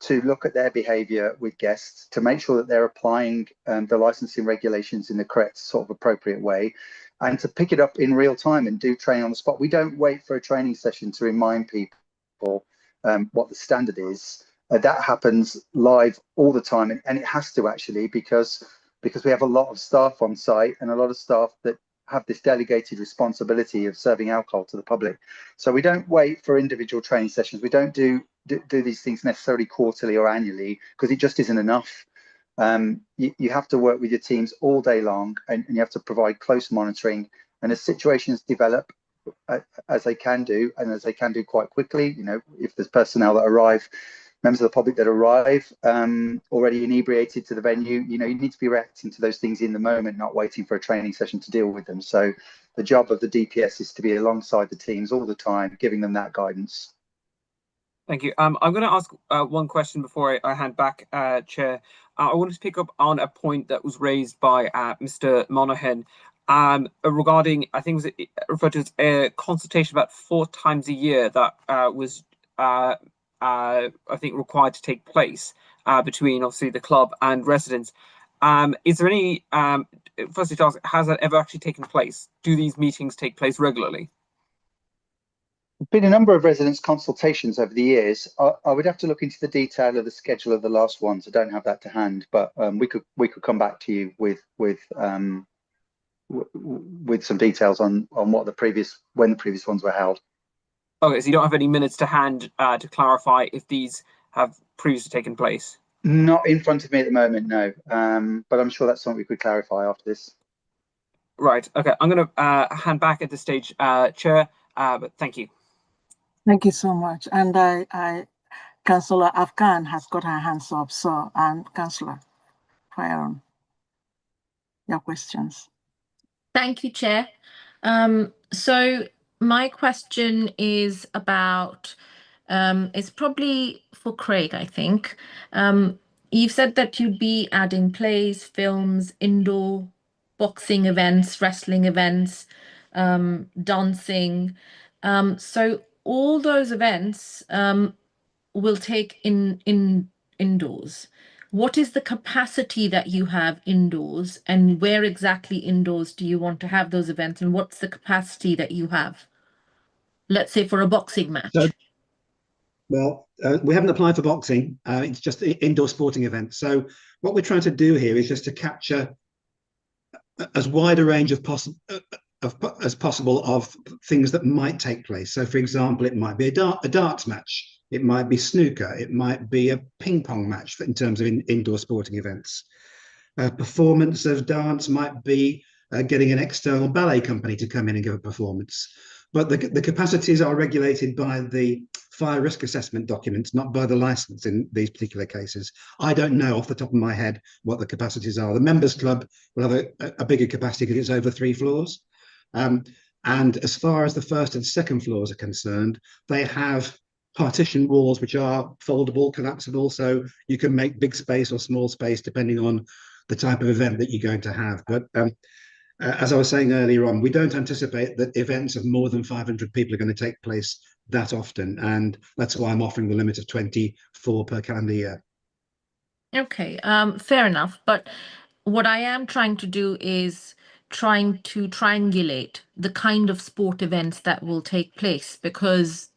to look at their behaviour with guests, to make sure that they're applying the licensing regulations in the correct sort of appropriate way, and to pick it up in real time and do training on the spot. We don't wait for a training session to remind people what the standard is. That happens live all the time, and it has to, actually, because we have a lot of staff on site and a lot of staff that have this delegated responsibility of serving alcohol to the public. So we don't wait for individual training sessions. We don't do these things necessarily quarterly or annually, because it just isn't enough. You have to work with your teams all day long, and you have to provide close monitoring. And as situations develop, as they can do, and as they can do quite quickly, if there's personnel that arrive, members of the public that arrive already inebriated to the venue, you need to be reacting to those things in the moment, not waiting for a training session to deal with them. So the job of the DPS is to be alongside the teams all the time, giving them that guidance. Thank you. I'm going to ask one question before I hand back, Chair. I wanted to pick up on a point that was raised by Mr. Monaghan regarding, I think it was referred to as a consultation about 4 times a year that was, I think, required to take place between, obviously, the club and residents. Is there any, firstly, to ask, has that ever actually taken place? Do these meetings take place regularly? Been a number of residents' consultations over the years. I would have to look into the detail of the schedule of the last ones. I don't have that to hand, but we could come back to you with some details on when the previous ones were held. Okay, so you don't have any minutes to hand to clarify if these have previously taken place? Not in front of me at the moment, no. But I'm sure that's something we could clarify after this. Right. Okay. I'm going to hand back at this stage, Chair. But thank you. Thank you so much. And Councillor Afghan has got her hands up. So, and Councillor, fire on your questions. Thank you, Chair. So my question is about, it's probably for Craig, I think. You've said that you'd be adding plays, films, indoor boxing events, wrestling events, dancing. So all those events will take indoors. What is the capacity that you have indoors, and where exactly indoors do you want to have those events, and what's the capacity that you have? Let's say for a boxing match. We haven't applied for boxing. It's just indoor sporting events. So what we're trying to do here is just to capture as wide a range as possible of things that might take place. So, for example, it might be a darts match. It might be snooker. It might be a ping pong match in terms of indoor sporting events. A performance of dance might be getting an external ballet company to come in and give a performance. But the capacities are regulated by the fire risk assessment documents, not by the license in these particular cases. I don't know off the top of my head what the capacities are. The members club will have a bigger capacity because it's over 3 floors. And as far as the first and second floors are concerned, they have partition walls which are foldable, collapsible, so you can make big space or small space depending on the type of event that you're going to have. But as I was saying earlier on, we don't anticipate that events of more than 500 people are going to take place that often, and that's why I'm offering the limit of 24 per calendar year. Okay, fair enough. But what I am trying to do is trying to triangulate the kind of sport events that will take place, because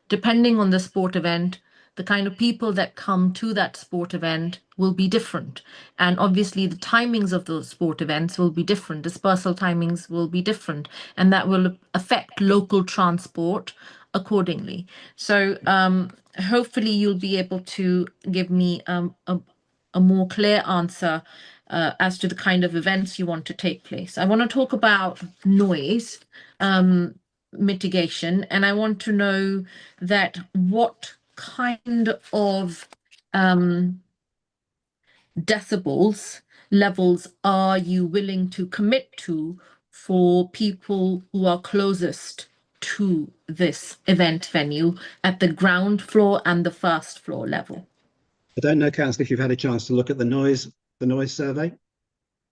depending on the sport event, the kind of people that come to that sport event will be different. And obviously the timings of those sport events will be different. Dispersal timings will be different, and that will affect local transport accordingly. So hopefully you'll be able to give me a more clear answer as to the kind of events you want to take place. I want to talk about noise mitigation, and I want to know that what kind of decibels levels are you willing to commit to for people who are closest to this event venue at the ground floor and the first floor level? I don't know, Councillor, if you've had a chance to look at the noise survey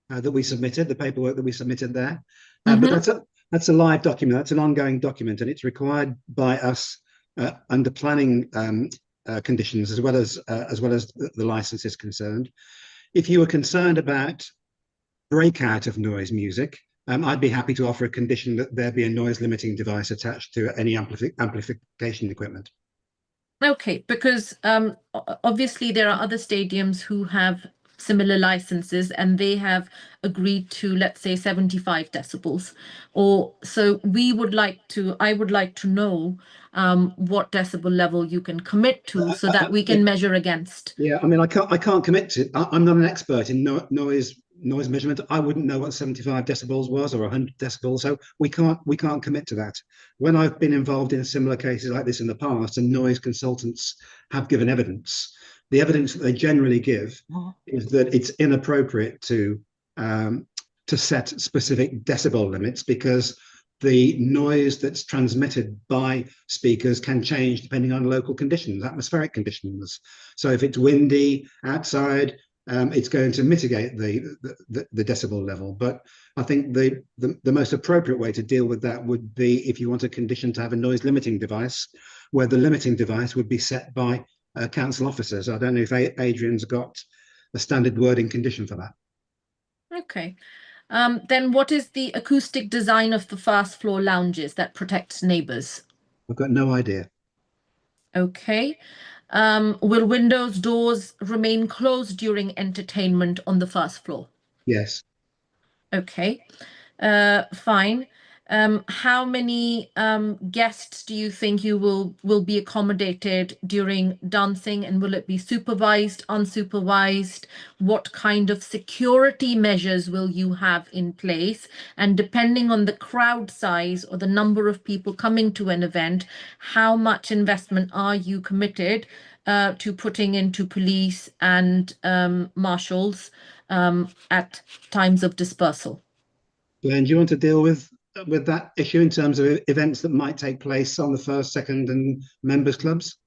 that we submitted, the paperwork that we submitted there. But that's a live document. That's an ongoing document, and it's required by us under planning conditions as well as the license is concerned. If you were concerned about breakout of noise music, I'd be happy to offer a condition that there be a noise limiting device attached to any amplification equipment. Okay, because obviously there are other stadiums who have similar licenses and they have agreed to, let's say, 75 decibels. Or so I would like to know what decibel level you can commit to so that we can measure against. Yeah, I mean, I can't commit to. I'm not an expert in noise measurement. I wouldn't know what 75 decibels was or 100 decibels, so we can't commit to that. When I've been involved in similar cases like this in the past, and noise consultants have given evidence, the evidence that they generally give is that it's inappropriate to set specific decibel limits, because the noise that's transmitted by speakers can change depending on local conditions, atmospheric conditions. So if it's windy outside, it's going to mitigate the decibel level. But I think the most appropriate way to deal with that would be if you want a condition to have a noise limiting device, where the limiting device would be set by council officers. I don't know if Adrian's got a standard wording condition for that. Okay. Then what is the acoustic design of the first floor lounges that protects neighbours? I've got no idea. Okay. Will windows, doors remain closed during entertainment on the first floor? Yes. Okay. Fine. How many guests do you think you will be accommodated during dancing, and will it be supervised, unsupervised? What kind of security measures will you have in place? And depending on the crowd size or the number of people coming to an event, how much investment are you committed to putting into police and marshals at times of dispersal? Glenn, do you want to deal with that issue in terms of events that might take place on the first, second, and members clubs?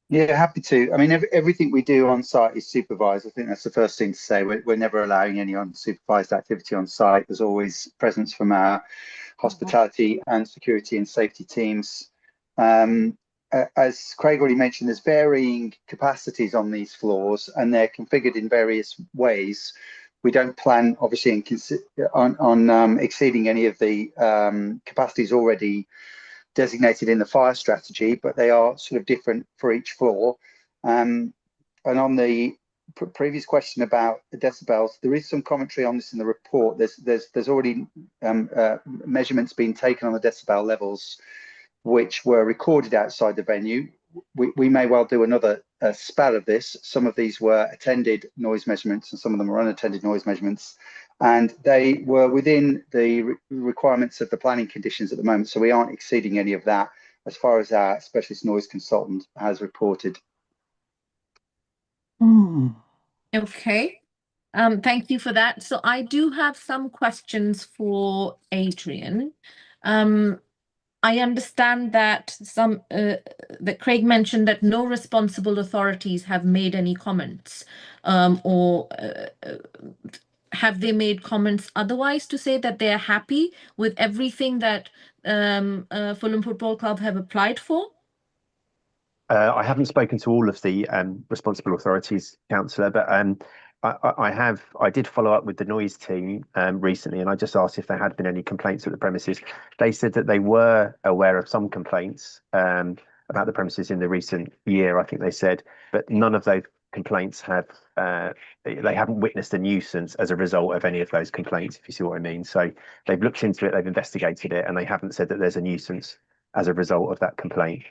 Yeah, happy to. I mean, everything we do on site is supervised. I think that's the first thing to say. We're never allowing any unsupervised activity on site. There's always presence from our hospitality and security and safety teams. As Craig already mentioned, there's varying capacities on these floors, and they're configured in various ways. We don't plan, obviously, on exceeding any of the capacities already designated in the fire strategy, but they are sort of different for each floor. And on the previous question about the decibels, there is some commentary on this in the report. There's already measurements being taken on the decibel levels, which were recorded outside the venue. We may well do another spell of this. Some of these were attended noise measurements and some of them were unattended noise measurements, and they were within the requirements of the planning conditions at the moment, so we aren't exceeding any of that as far as our specialist noise consultant has reported. Okay, thank you for that. So I do have some questions for Adrian. I understand that that Craig mentioned that no responsible authorities have made any comments, or have they made comments otherwise to say that they are happy with everything that Fulham Football Club have applied for? I haven't spoken to all of the responsible authorities, Councillor, but I did follow up with the noise team recently, and I just asked if there had been any complaints at the premises. They said that they were aware of some complaints about the premises in the recent year, I think they said, but none of those complaints have they haven't witnessed a nuisance as a result of any of those complaints, if you see what I mean. So they've looked into it, they've investigated it, and they haven't said that there's a nuisance as a result of that complaint.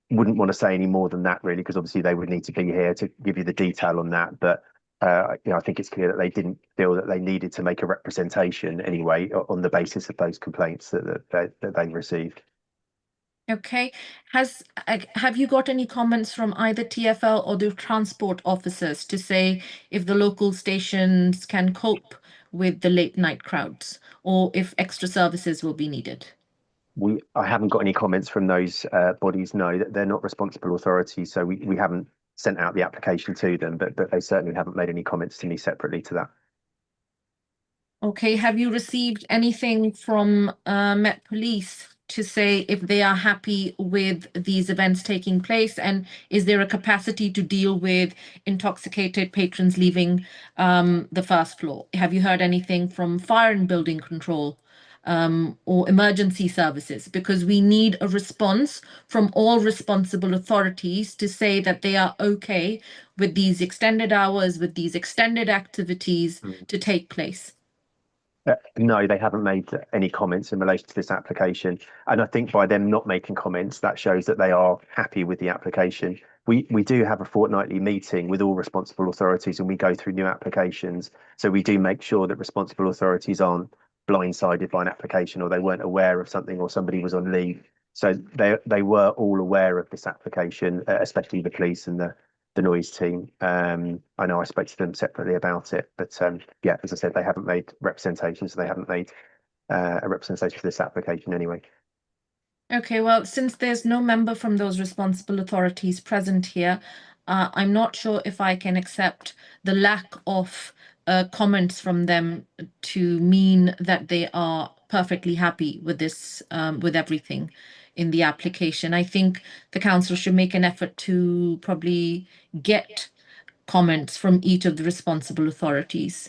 Wouldn't want to say any more than that, really, because obviously they would need to be here to give you the detail on that. But I think it's clear that they didn't feel that they needed to make a representation anyway on the basis of those complaints that they received. Okay. Have you got any comments from either TfL or the transport officers to say if the local stations can cope with the late night crowds, or if extra services will be needed? I haven't got any comments from those bodies. No, they're not responsible authorities, so we haven't sent out the application to them, but they certainly haven't made any comments to me separately to that. Okay, have you received anything from Met Police to say if they are happy with these events taking place, and is there a capacity to deal with intoxicated patrons leaving the first floor? Have you heard anything from fire and building control? Or emergency services, because we need a response from all responsible authorities to say that they are okay with these extended hours, with these extended activities to take place. No, they haven't made any comments in relation to this application. And I think by them not making comments, that shows that they are happy with the application. We do have a fortnightly meeting with all responsible authorities, and we go through new applications. So we do make sure that responsible authorities aren't blindsided by an application, or they weren't aware of something, or somebody was on leave. So they were all aware of this application, especially the police and the noise team. I know I spoke to them separately about it, but yeah, as I said, they haven't made representations. So they haven't made a representation for this application anyway. Okay, well, since there's no member from those responsible authorities present here, I'm not sure if I can accept the lack of comments from them to mean that they are perfectly happy with this, with everything in the application. I think the council should make an effort to probably get comments from each of the responsible authorities.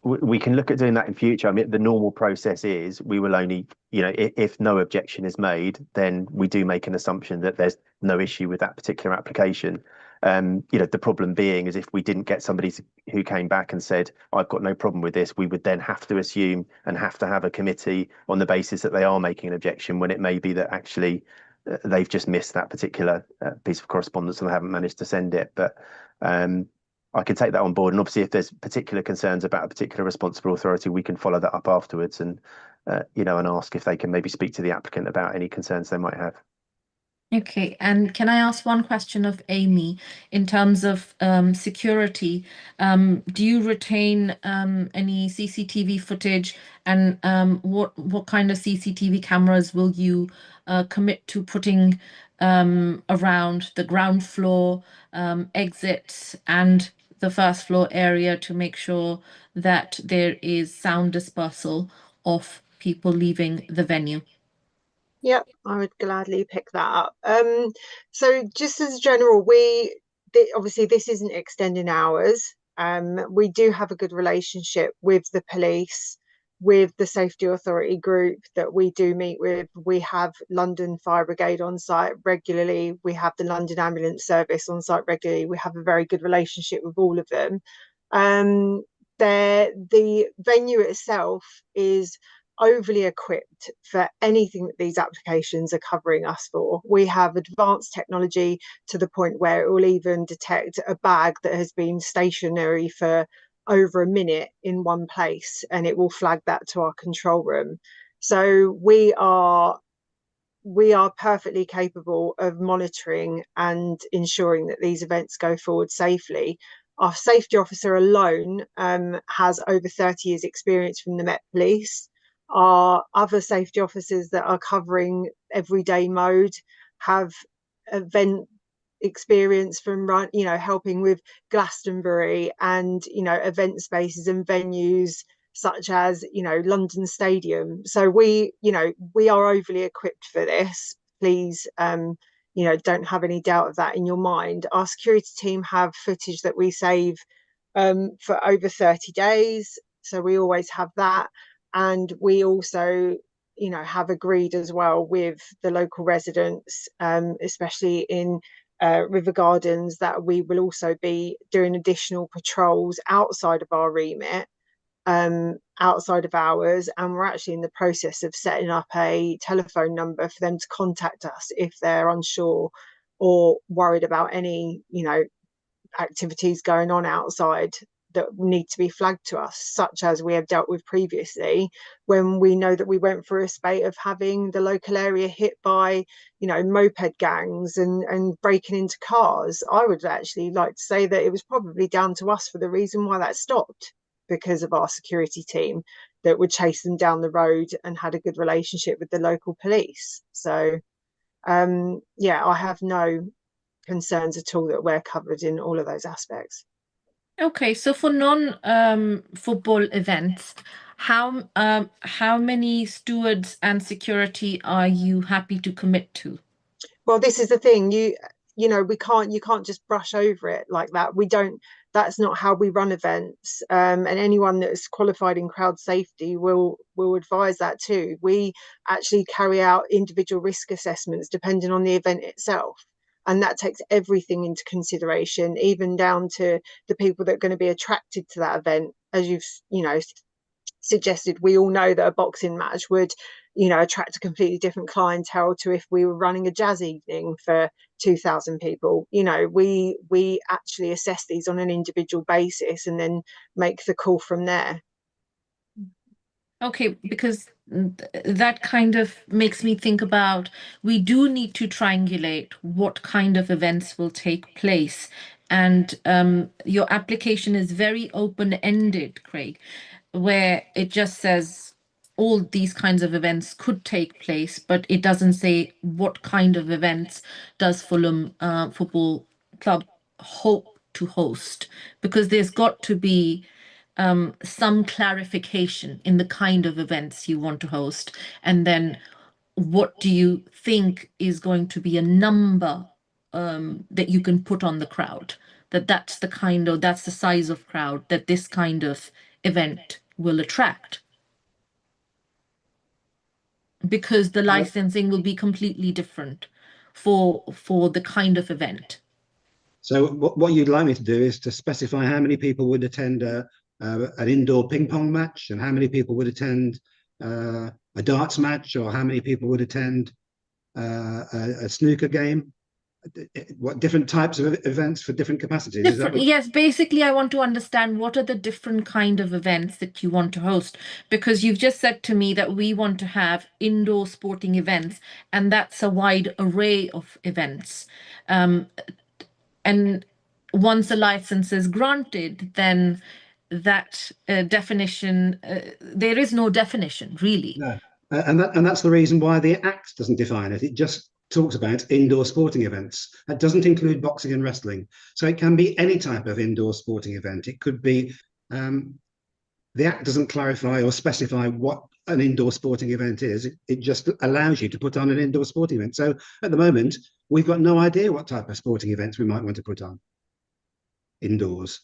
We can look at doing that in future. I mean, the normal process is we will only, if no objection is made, then we do make an assumption that there's no issue with that particular application. The problem being is if we didn't get somebody who came back and said, I've got no problem with this, we would then have to assume and have to have a committee on the basis that they are making an objection, when it may be that actually they've just missed that particular piece of correspondence and they haven't managed to send it. But I can take that on board, and obviously if there's particular concerns about a particular responsible authority, we can follow that up afterwards and and ask if they can maybe speak to the applicant about any concerns they might have. Okay, and can I ask one question of Amy in terms of security? Do you retain any CCTV footage, and what kind of CCTV cameras will you commit to putting around the ground floor, exits, and the first floor area to make sure that there is sound dispersal of people leaving the venue? Yep, I would gladly pick that up. So just as general, obviously this isn't extending hours. We do have a good relationship with the police, with the safety authority group that we do meet with. We have London Fire Brigade on site regularly. We have the London Ambulance Service on site regularly. We have a very good relationship with all of them. The venue itself is overly equipped for anything that these applications are covering us for. We have advanced technology to the point where it will even detect a bag that has been stationary for over a minute in one place, and it will flag that to our control room. So we are perfectly capable of monitoring and ensuring that these events go forward safely. Our safety officer alone has over 30 years experience from the Met Police. our other safety officers that are covering everyday mode have event experience from helping with Glastonbury and event spaces and venues such as London Stadium. So we are overly equipped for this. Please don't have any doubt of that in your mind. Our security team have footage that we save for over 30 days, so we always have that. And we also have agreed as well with the local residents, especially in River Gardens, that we will also be doing additional patrols outside of our remit, outside of hours, and we're actually in the process of setting up a telephone number for them to contact us if they're unsure or worried about any activities going on outside that need to be flagged to us, such as we have dealt with previously when we know that we went through a spate of having the local area hit by moped gangs and breaking into cars. I would actually like to say that it was probably down to us for the reason why that stopped, because of our security team that would chase them down the road and had a good relationship with the local police. So I have no concerns at all that we're covered in all of those aspects. Okay, so for non-football events, how many stewards and security are you happy to commit to? Well, this is the thing, you can't just brush over it like that. That's not how we run events, and anyone that's qualified in crowd safety will advise that too. We actually carry out individual risk assessments depending on the event itself, and that takes everything into consideration, even down to the people that are going to be attracted to that event. As you've suggested, we all know that a boxing match would attract a completely different clientele to if we were running a jazz evening for 2,000 people. We actually assess these on an individual basis and then make the call from there. Okay, because that kind of makes me think about, we do need to triangulate what kind of events will take place. And your application is very open-ended, Craig, where it just says all these kinds of events could take place, but it doesn't say what kind of events does Fulham Football Club hope to host, because there's got to be some clarification in the kind of events you want to host, and then what do you think is going to be a number that you can put on the crowd, that's the size of crowd that this kind of event will attract, because the licensing will be completely different for the kind of event. So what you'd like me to do is to specify how many people would attend an indoor ping pong match, and how many people would attend a darts match, or how many people would attend a snooker game. What different types of events for different capacities? Yes, basically I want to understand what are the different kind of events that you want to host, because you've just said to me that we want to have indoor sporting events, and that's a wide array of events. And once a license is granted, then that definition, there is no definition really. No. And that's the reason why the Act doesn't define it. It just talks about indoor sporting events. That doesn't include boxing and wrestling. So it can be any type of indoor sporting event. It could be, the Act doesn't clarify or specify what an indoor sporting event is. It just allows you to put on an indoor sporting event. So at the moment, we've got no idea what type of sporting events we might want to put on indoors.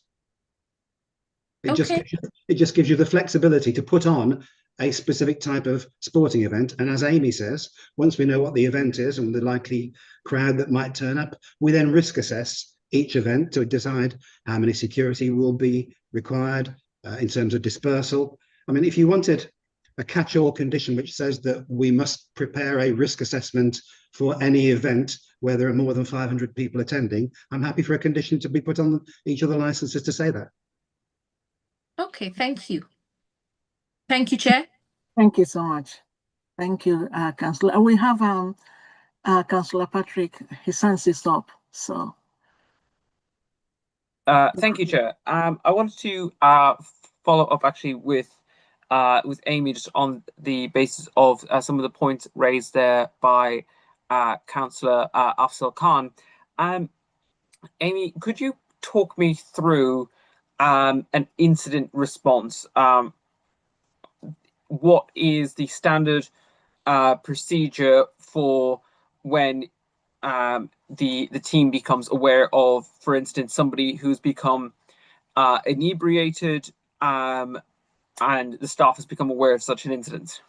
It just gives you the flexibility to put on a specific type of sporting event. And as Amy says, once we know what the event is and the likely crowd that might turn up, we then risk assess each event to decide how many security will be required in terms of dispersal. I mean, if you wanted a catch-all condition which says that we must prepare a risk assessment for any event where there are more than 500 people attending, I'm happy for a condition to be put on each of the licenses to say that. Okay, thank you. Thank you, Chair. Thank you so much. Thank you, Councillor. We have Councillor Patrick. His hand is up. So. Thank you, Chair. I wanted to follow up actually with with Amy, just on the basis of some of the points raised there by Councillor Afzal Khan. Amy, could you talk me through an incident response? What is the standard procedure for when the team becomes aware of, for instance, somebody who's become inebriated and the staff has become aware of such an incident?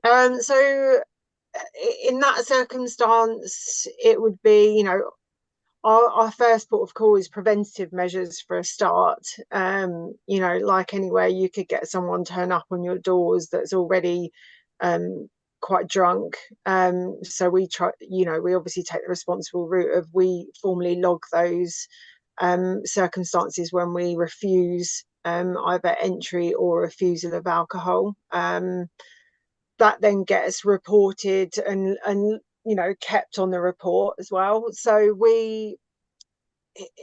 So in that circumstance, it would be, you know, our first port of call is preventative measures for a start. You know, like anywhere, you could get someone turn up on your doors that's already quite drunk. So we try, you know, we obviously take the responsible route of we formally log those circumstances when we refuse either entry or refusal of alcohol. That then gets reported and you know, kept on the report as well. So we,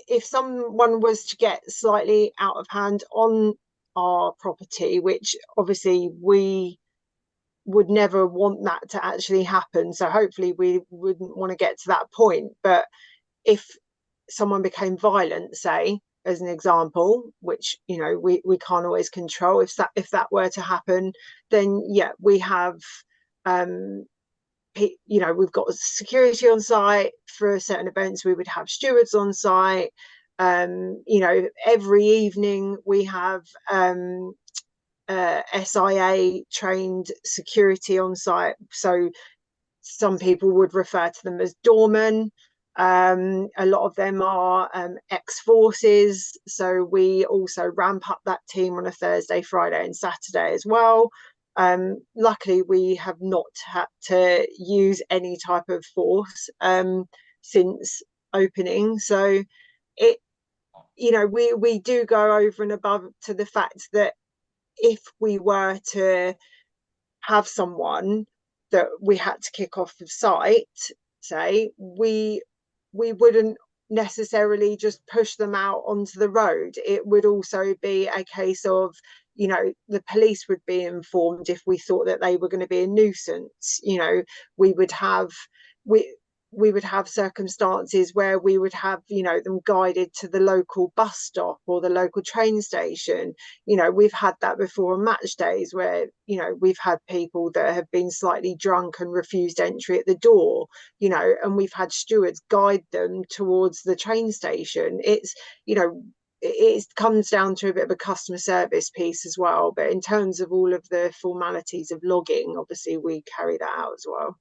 if someone was to get slightly out of hand on our property, which obviously we would never want that to actually happen, so hopefully we wouldn't want to get to that point, but if someone became violent, say, as an example, which, you know, we can't always control, if that were to happen, then yeah, we have you know, we've got security on site for certain events. We would have stewards on site. You know, every evening we have SIA trained security on site. So some people would refer to them as doormen. A lot of them are ex-forces. So we also ramp up that team on a Thursday, Friday and Saturday as well. Luckily, we have not had to use any type of force since opening. So it, you know, we do go over and above to the fact that if we were to have someone that we had to kick off of site, say, we wouldn't necessarily just push them out onto the road. It would also be a case of, you know, the police would be informed if we thought that they were going to be a nuisance. You know, we would have circumstances where we would have, you know, them guided to the local bus stop or the local train station. You know, we've had that before on match days where, you know, we've had people that have been slightly drunk and refused entry at the door, you know, and we've had stewards guide them towards the train station. It's, you know, it comes down to a bit of a customer service piece as well. But in terms of all of the formalities of logging, obviously we carry that out as well.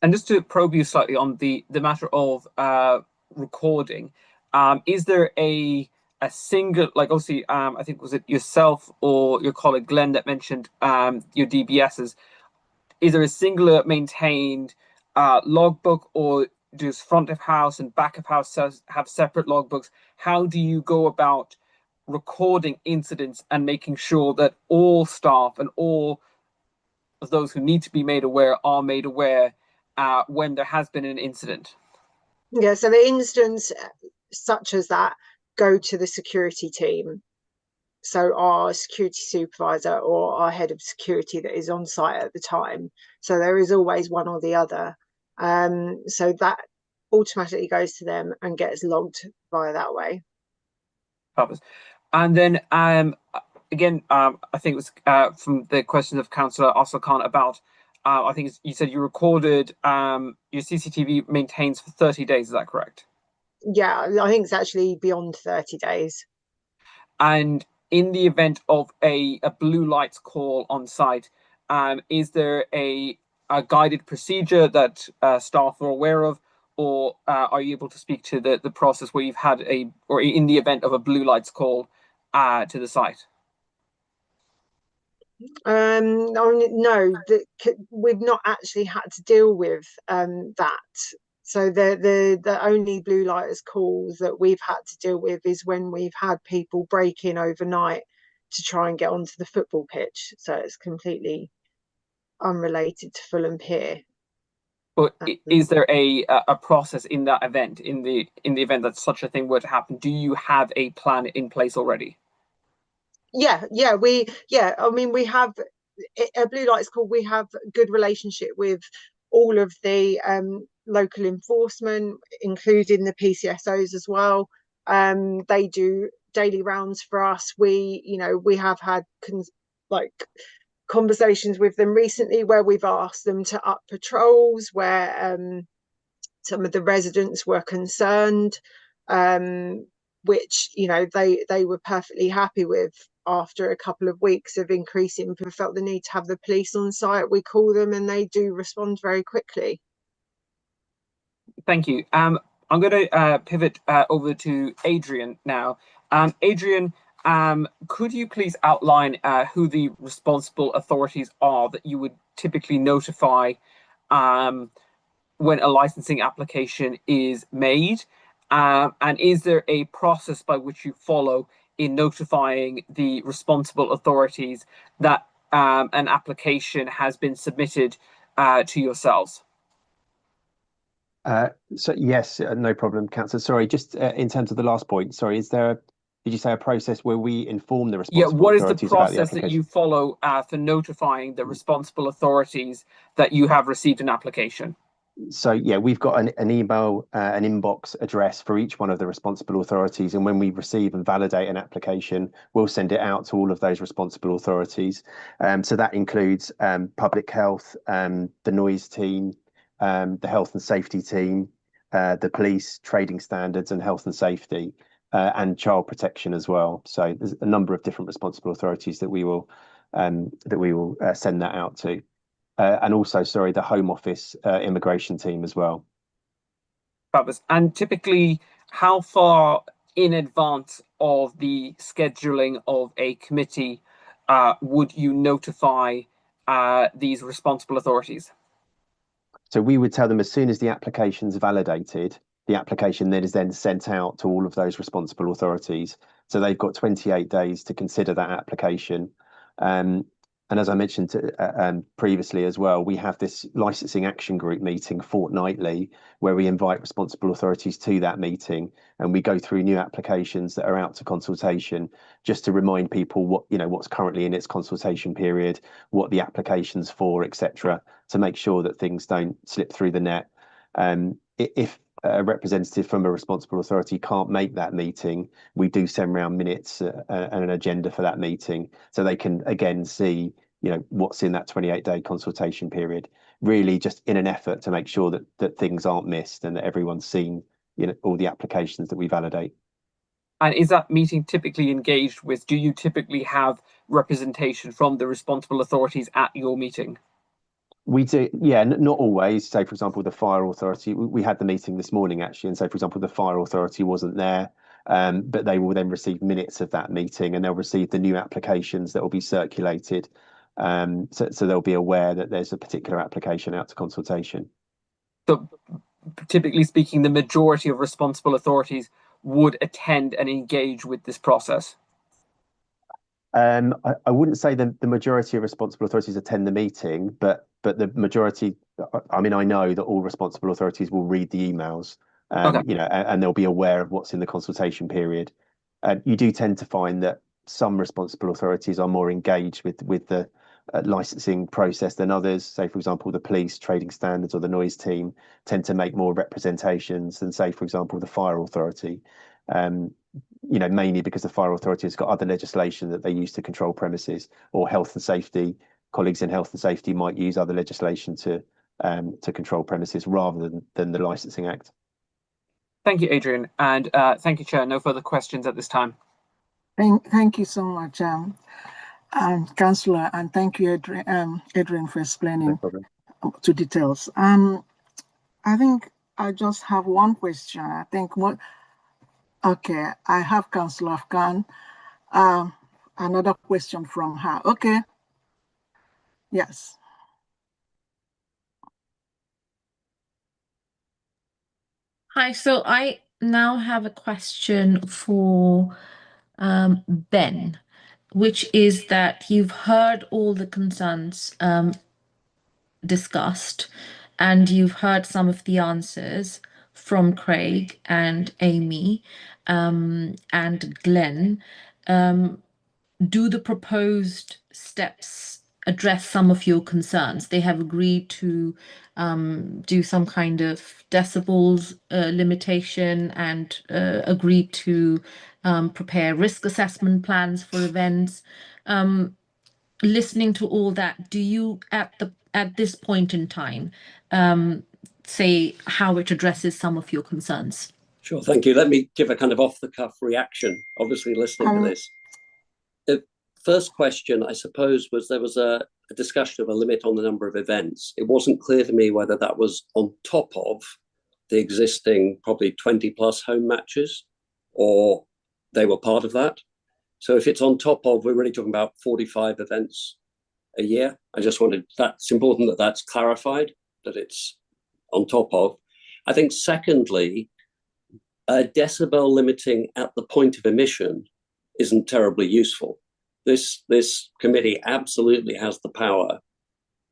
And just to probe you slightly on the matter of recording, is there a single, like obviously, I think was it yourself or your colleague Glenn that mentioned your DBSs? Is there a singular maintained logbook, or does front of house and back of house have separate logbooks? How do you go about recording incidents and making sure that all staff and all of those who need to be made aware are made aware when there has been an incident? Yeah, so the incidents such as that go to the security team. So our security supervisor or our head of security that is on site at the time. So there is always one or the other. So that automatically goes to them and gets logged via that way. And then again, I think it was from the question of Councillor Afzal Khan about, I think you said you recorded, your CCTV maintains for 30 days, is that correct? Yeah, I think it's actually beyond 30 days. And in the event of a blue lights call on site, is there a guided procedure that staff are aware of, or are you able to speak to the process where you've had or in the event of a blue lights call to the site? No, we've not actually had to deal with that. So the only blue lighters calls that we've had to deal with is when we've had people break in overnight to try and get onto the football pitch. So it's completely unrelated to Fulham Pier. But is there a process in that event, in the event that such a thing were to happen? Do you have a plan in place already? I mean, we have a Blue Lights Call. We have a good relationship with all of the local enforcement, including the PCSOs as well. They do daily rounds for us. We have had conversations with them recently where we've asked them to up patrols where some of the residents were concerned, which they were perfectly happy with. After a couple of weeks of increasing, we felt the need to have the police on site. We call them and they do respond very quickly. Thank you. I'm going to pivot over to Adrian now. Adrian, could you please outline who the responsible authorities are that you would typically notify when a licensing application is made? And is there a process by which you follow in notifying the responsible authorities that an application has been submitted to yourselves? So yes, no problem, Councillor. Sorry, just in terms of the last point, sorry, did you say a process where we inform the responsible authorities about the application? Yeah, what is the process that you follow for notifying the responsible authorities that you have received an application? So yeah, we've got an email, an inbox address for each one of the responsible authorities, and when we receive and validate an application, we'll send it out to all of those responsible authorities. So that includes public health, the noise team, the health and safety team, the police, trading standards and health and safety, and child protection as well. So there's a number of different responsible authorities that we will send that out to. And also, sorry, the Home Office immigration team as well. And typically, how far in advance of the scheduling of a committee would you notify these responsible authorities? So we would tell them as soon as the application's validated, the application then is then sent out to all of those responsible authorities. So they've got 28 days to consider that application. And as I mentioned previously as well, we have this licensing action group meeting fortnightly where we invite responsible authorities to that meeting, and we go through new applications that are out to consultation just to remind people what's currently in its consultation period, what the application's for, etc., to make sure that things don't slip through the net. If a representative from a responsible authority can't make that meeting, we do send round minutes and an agenda for that meeting so they can again see what's in that 28-day consultation period, really just in an effort to make sure that things aren't missed and that everyone's seen all the applications that we validate. And is that meeting typically engaged with, do you typically have representation from the responsible authorities at your meeting? We do, yeah, not always. Say, for example, the fire authority, we had the meeting this morning actually, and say, for example, the fire authority wasn't there, but they will then receive minutes of that meeting and they'll receive the new applications that will be circulated. So they'll be aware that there's a particular application out to consultation. So typically speaking, the majority of responsible authorities would attend and engage with this process? I wouldn't say the majority of responsible authorities attend the meeting, but the majority, I mean, I know that all responsible authorities will read the emails, and they'll be aware of what's in the consultation period. You do tend to find that some responsible authorities are more engaged with the licensing process than others. Say, for example, the police, trading standards or the noise team tend to make more representations than, say, for example, the fire authority. Mainly because the fire authority has got other legislation that they use to control premises, or health and safety. Colleagues in health and safety might use other legislation to control premises rather than the Licensing Act. Thank you, Adrian, and thank you, Chair. No further questions at this time. Thank you so much, Councillor, and thank you, Adrian, for explaining to details. I think I just have one question. I think okay, I have Councillor Afghan. Another question from her. Okay. Yes. Hi, so I now have a question for Ben, which is that you've heard all the concerns discussed, and you've heard some of the answers from Craig and Amy and Glenn. do the proposed steps address some of your concerns? They have agreed to do some kind of decibels limitation and agreed to prepare risk assessment plans for events. Listening to all that, do you at this point in time say how it addresses some of your concerns? Sure, thank you. Let me give a kind of off-the-cuff reaction, obviously listening to this. The first question, I suppose, was there was a discussion of a limit on the number of events. It wasn't clear to me whether that was on top of the existing probably 20 plus home matches, or they were part of that. So if it's on top of, we're really talking about 45 events a year. I just wanted, that's important that that's clarified, that it's on top of. I think secondly, decibel limiting at the point of emission isn't terribly useful. This committee absolutely has the power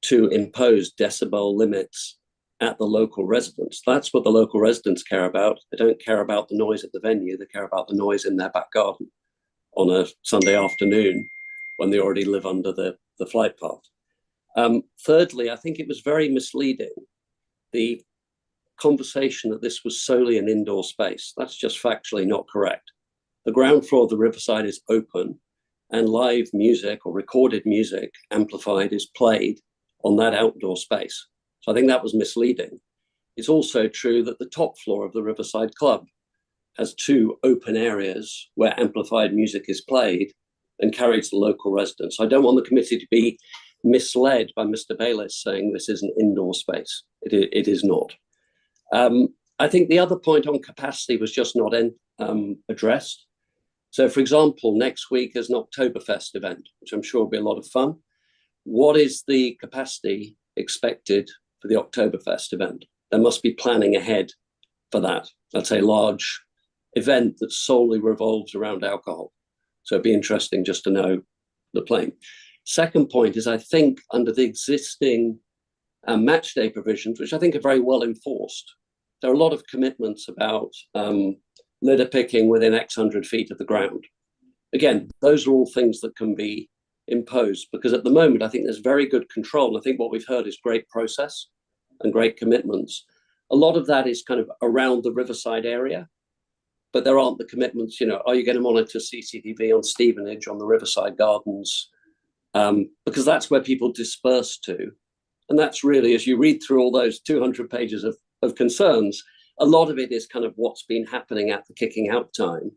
to impose decibel limits at the local residents. That's what the local residents care about. They don't care about the noise at the venue. They care about the noise in their back garden on a Sunday afternoon when they already live under the flight path. Thirdly, I think it was very misleading, the conversation that this was solely an indoor space. That's just factually not correct. The ground floor of the Riverside is open, and live music or recorded music amplified is played on that outdoor space. So I think that was misleading. It's also true that the top floor of the Riverside Club has 2 open areas where amplified music is played and carried to the local residents. I don't want the committee to be misled by Mr. Bayliss saying this is an indoor space. It is not. I think the other point on capacity was just not addressed. So, for example, next week is an Oktoberfest event, which I'm sure will be a lot of fun. What is the capacity expected for the Oktoberfest event? There must be planning ahead for that. That's a large event that solely revolves around alcohol. So it'd be interesting just to know the plan. Second point is, I think under the existing match day provisions, which I think are very well enforced, there are a lot of commitments about litter picking within X hundred feet of the ground. Again, those are all things that can be imposed, because at the moment, I think there's very good control. I think what we've heard is great process and great commitments. A lot of that is kind of around the Riverside area, but there aren't the commitments, you know, are you going to monitor CCTV on Stevenage, on the Riverside Gardens? Because that's where people disperse to. And that's really, as you read through all those 200 pages of concerns, a lot of it is kind of what's been happening at the kicking out time,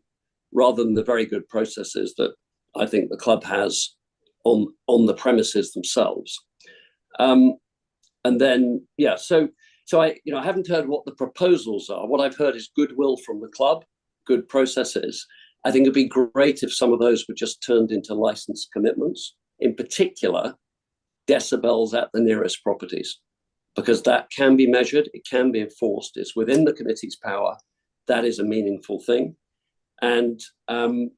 rather than the very good processes that I think the club has on the premises themselves. And then, yeah, so I haven't heard what the proposals are. What I've heard is goodwill from the club, good processes. I think it'd be great if some of those were just turned into license commitments, in particular, decibels at the nearest properties, because that can be measured, it can be enforced, it's within the committee's power. That is a meaningful thing. And, and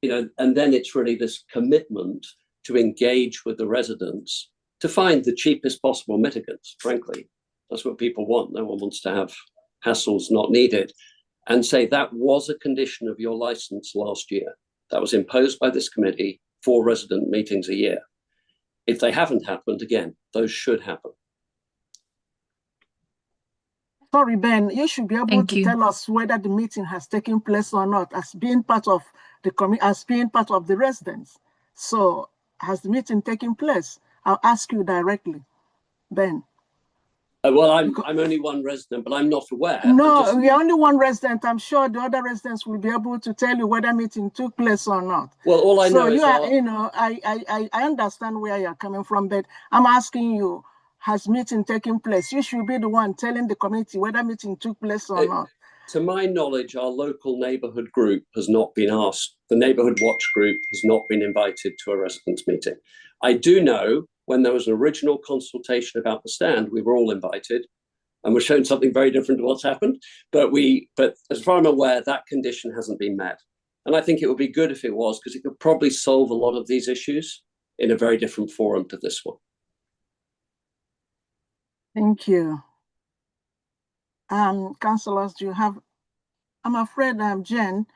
then it's really this commitment to engage with the residents to find the cheapest possible mitigants, frankly. That's what people want. No one wants to have hassles not needed. And say that was a condition of your license last year. That was imposed by this committee, 4 resident meetings a year. If they haven't happened, again, those should happen. Sorry, Ben, you should be able to tell us whether the meeting has taken place or not, as being part of the committee, as being part of the residents. So, has the meeting taken place? I'll ask you directly, Ben. Well, I'm only one resident, but I'm not aware. No, you're only one resident. I'm sure the other residents will be able to tell you whether meeting took place or not. Well, all I know is I understand where you're coming from, but I'm asking you, has meeting taken place? You should be the one telling the committee whether meeting took place or not. To my knowledge, our local neighbourhood group has not been asked. The neighbourhood watch group has not been invited to a residents' meeting. I do know when there was an original consultation about the stand, we were all invited and were shown something very different to what's happened. But as far as I'm aware, that condition hasn't been met. And I think it would be good if it was, because it could probably solve a lot of these issues in a very different forum to this one. Thank you. Councillors, do you have, I'm afraid, Jen,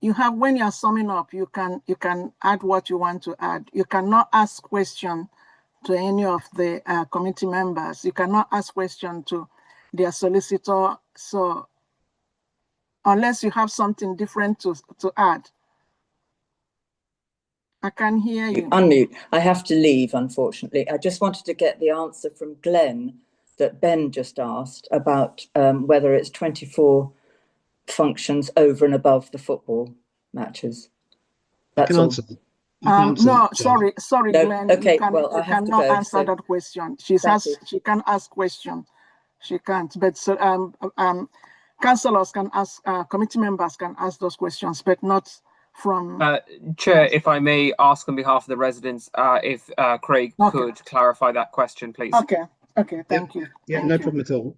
you have, when you're summing up, you can add what you want to add. You cannot ask question to any of the committee members. You cannot ask question to their solicitor. So unless you have something different to add. I can hear you. Unmute. I have to leave, unfortunately. I just wanted to get the answer from Glenn that Ben just asked about whether it's 24 functions over and above the football matches. That's all. No, sorry, no, Glenn. Okay, You cannot answer that question. She can ask questions. She can't. But so, councillors can ask, committee members can ask those questions, but not from. Chair, if I may ask on behalf of the residents, if Craig could clarify that question, please. Okay, thank you. Yeah, no problem at all.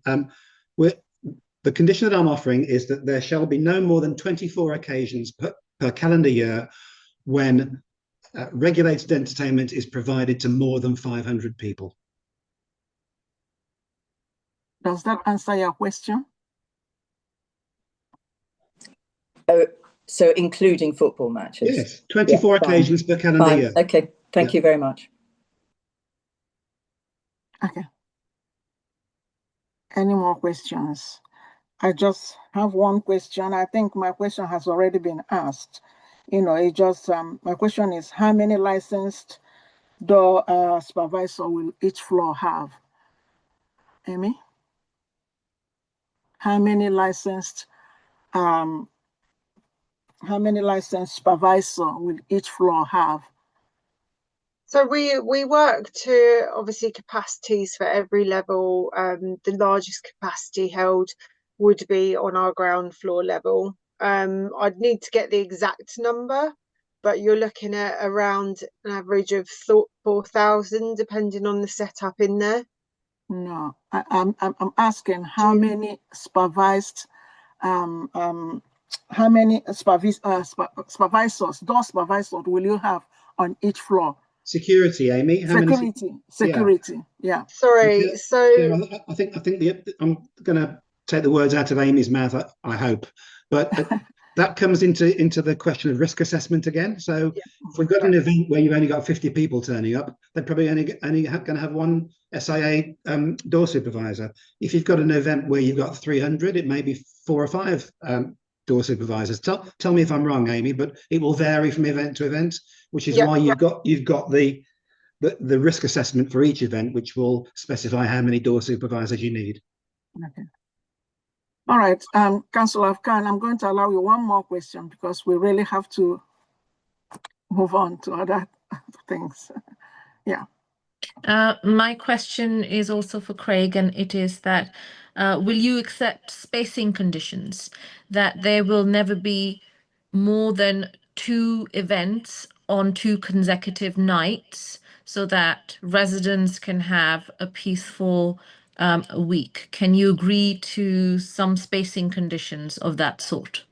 The condition that I'm offering is that there shall be no more than 24 occasions per calendar year when regulated entertainment is provided to more than 500 people. Does that answer your question? Oh, so including football matches? Yes, 24 occasions per calendar year. Okay, thank you very much. Okay. Any more questions? I just have one question. I think my question has already been asked. It just, my question is, how many licensed door supervisor will each floor have? Amy? How many licensed supervisor will each floor have? So we work to obviously capacities for every level. The largest capacity held would be on our ground floor level. I'd need to get the exact number, but you're looking at around an average of 4,000, depending on the setup in there. No, I'm asking how many supervised, how many supervisors, door supervisors will you have on each floor? Security, Amy. Security. Yeah. Sorry. Yeah, so yeah, I think I'm going to take the words out of Amy's mouth. I hope, but that comes into the question of risk assessment again. So if we've got an event where you've only got 50 people turning up, they're probably only going to have one SIA door supervisor. If you've got an event where you've got 300, it may be 4 or 5 door supervisors. Tell me if I'm wrong, Amy, but it will vary from event to event, which is why you've got the risk assessment for each event, which will specify how many door supervisors you need. Okay. All right, Councillor Khan, I'm going to allow you one more question because we really have to move on to other things. Yeah. My question is also for Craig, and it is that will you accept spacing conditions, that there will never be more than 2 events on 2 consecutive nights so that residents can have a peaceful week? Can you agree to some spacing conditions of that sort?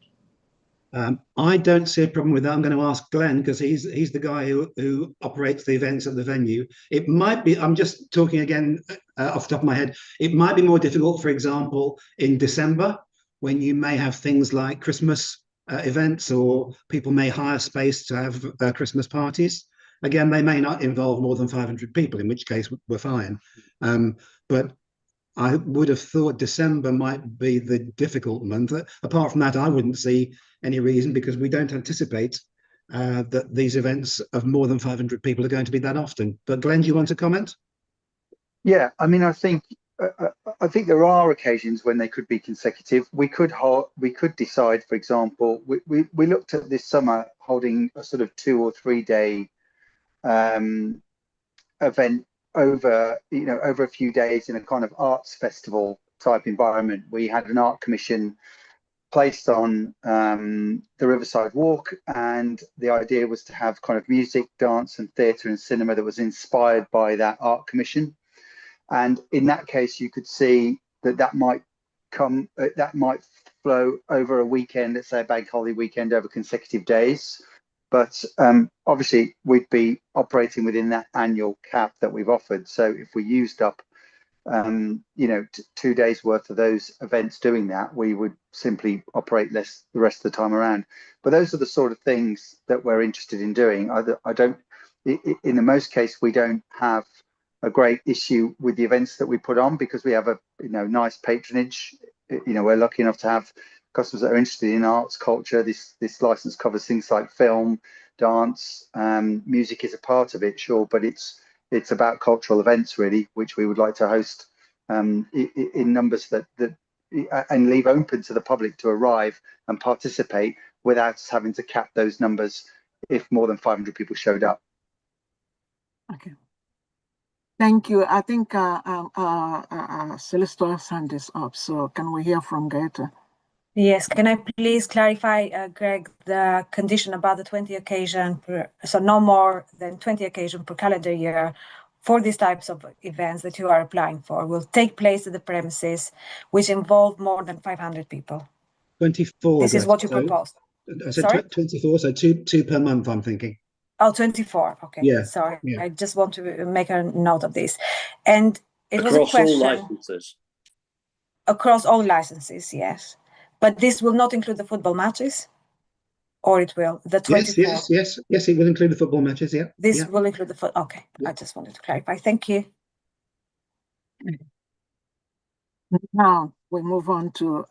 I don't see a problem with that. I'm going to ask Glenn because he's the guy who operates the events at the venue. It might be, I'm just talking again off the top of my head, it might be more difficult, for example, in December when you may have things like Christmas events, or people may hire space to have Christmas parties. Again, they may not involve more than 500 people, in which case we're fine. But I would have thought December might be the difficult month. Apart from that, I wouldn't see any reason, because we don't anticipate that these events of more than 500 people are going to be that often. But Glenn, do you want to comment? Yeah, I mean, I think there are occasions when they could be consecutive. We could decide, for example, we looked at this summer holding a sort of 2 or 3 day event over a few days in a kind of arts festival type environment. We had an art commission placed on the Riverside Walk, and the idea was to have kind of music, dance and theatre and cinema that was inspired by that art commission. And in that case, you could see that might flow over a weekend, let's say a bank holiday weekend, over consecutive days. But obviously, we'd be operating within that annual cap that we've offered. So if we used up you know, 2 days worth of those events doing that, we would simply operate less the rest of the time around. But those are the sort of things that we're interested in doing. I don't, in the most case, we don't have a great issue with the events that we put on because we have a, you know, nice patronage. You know, we're lucky enough to have customers that are interested in arts, culture. This license covers things like film, dance, music is a part of it, sure, but it's about cultural events really, which we would like to host in numbers that and leave open to the public to arrive and participate without us having to cap those numbers if more than 500 people showed up. Okay. Thank you. I think Celestia's hand is up, so can we hear from Gaeta? Yes, can I please clarify, Greg, the condition about the 20 occasion per, so no more than 20 occasion per calendar year for these types of events that you are applying for will take place at the premises which involve more than 500 people. 24. This is what you proposed. I said Sorry? 24, so two per month, I'm thinking. Oh, 24. Okay. Yeah. Sorry. Yeah. I just want to make a note of this. And it was a Across question. all licenses. Across all licenses, yes. But this will not include the football matches? Or it will? The 24? Yes, it will include the football matches, yeah. This will include the football. Okay. Yeah. I just wanted to clarify. Thank you. Now we move on to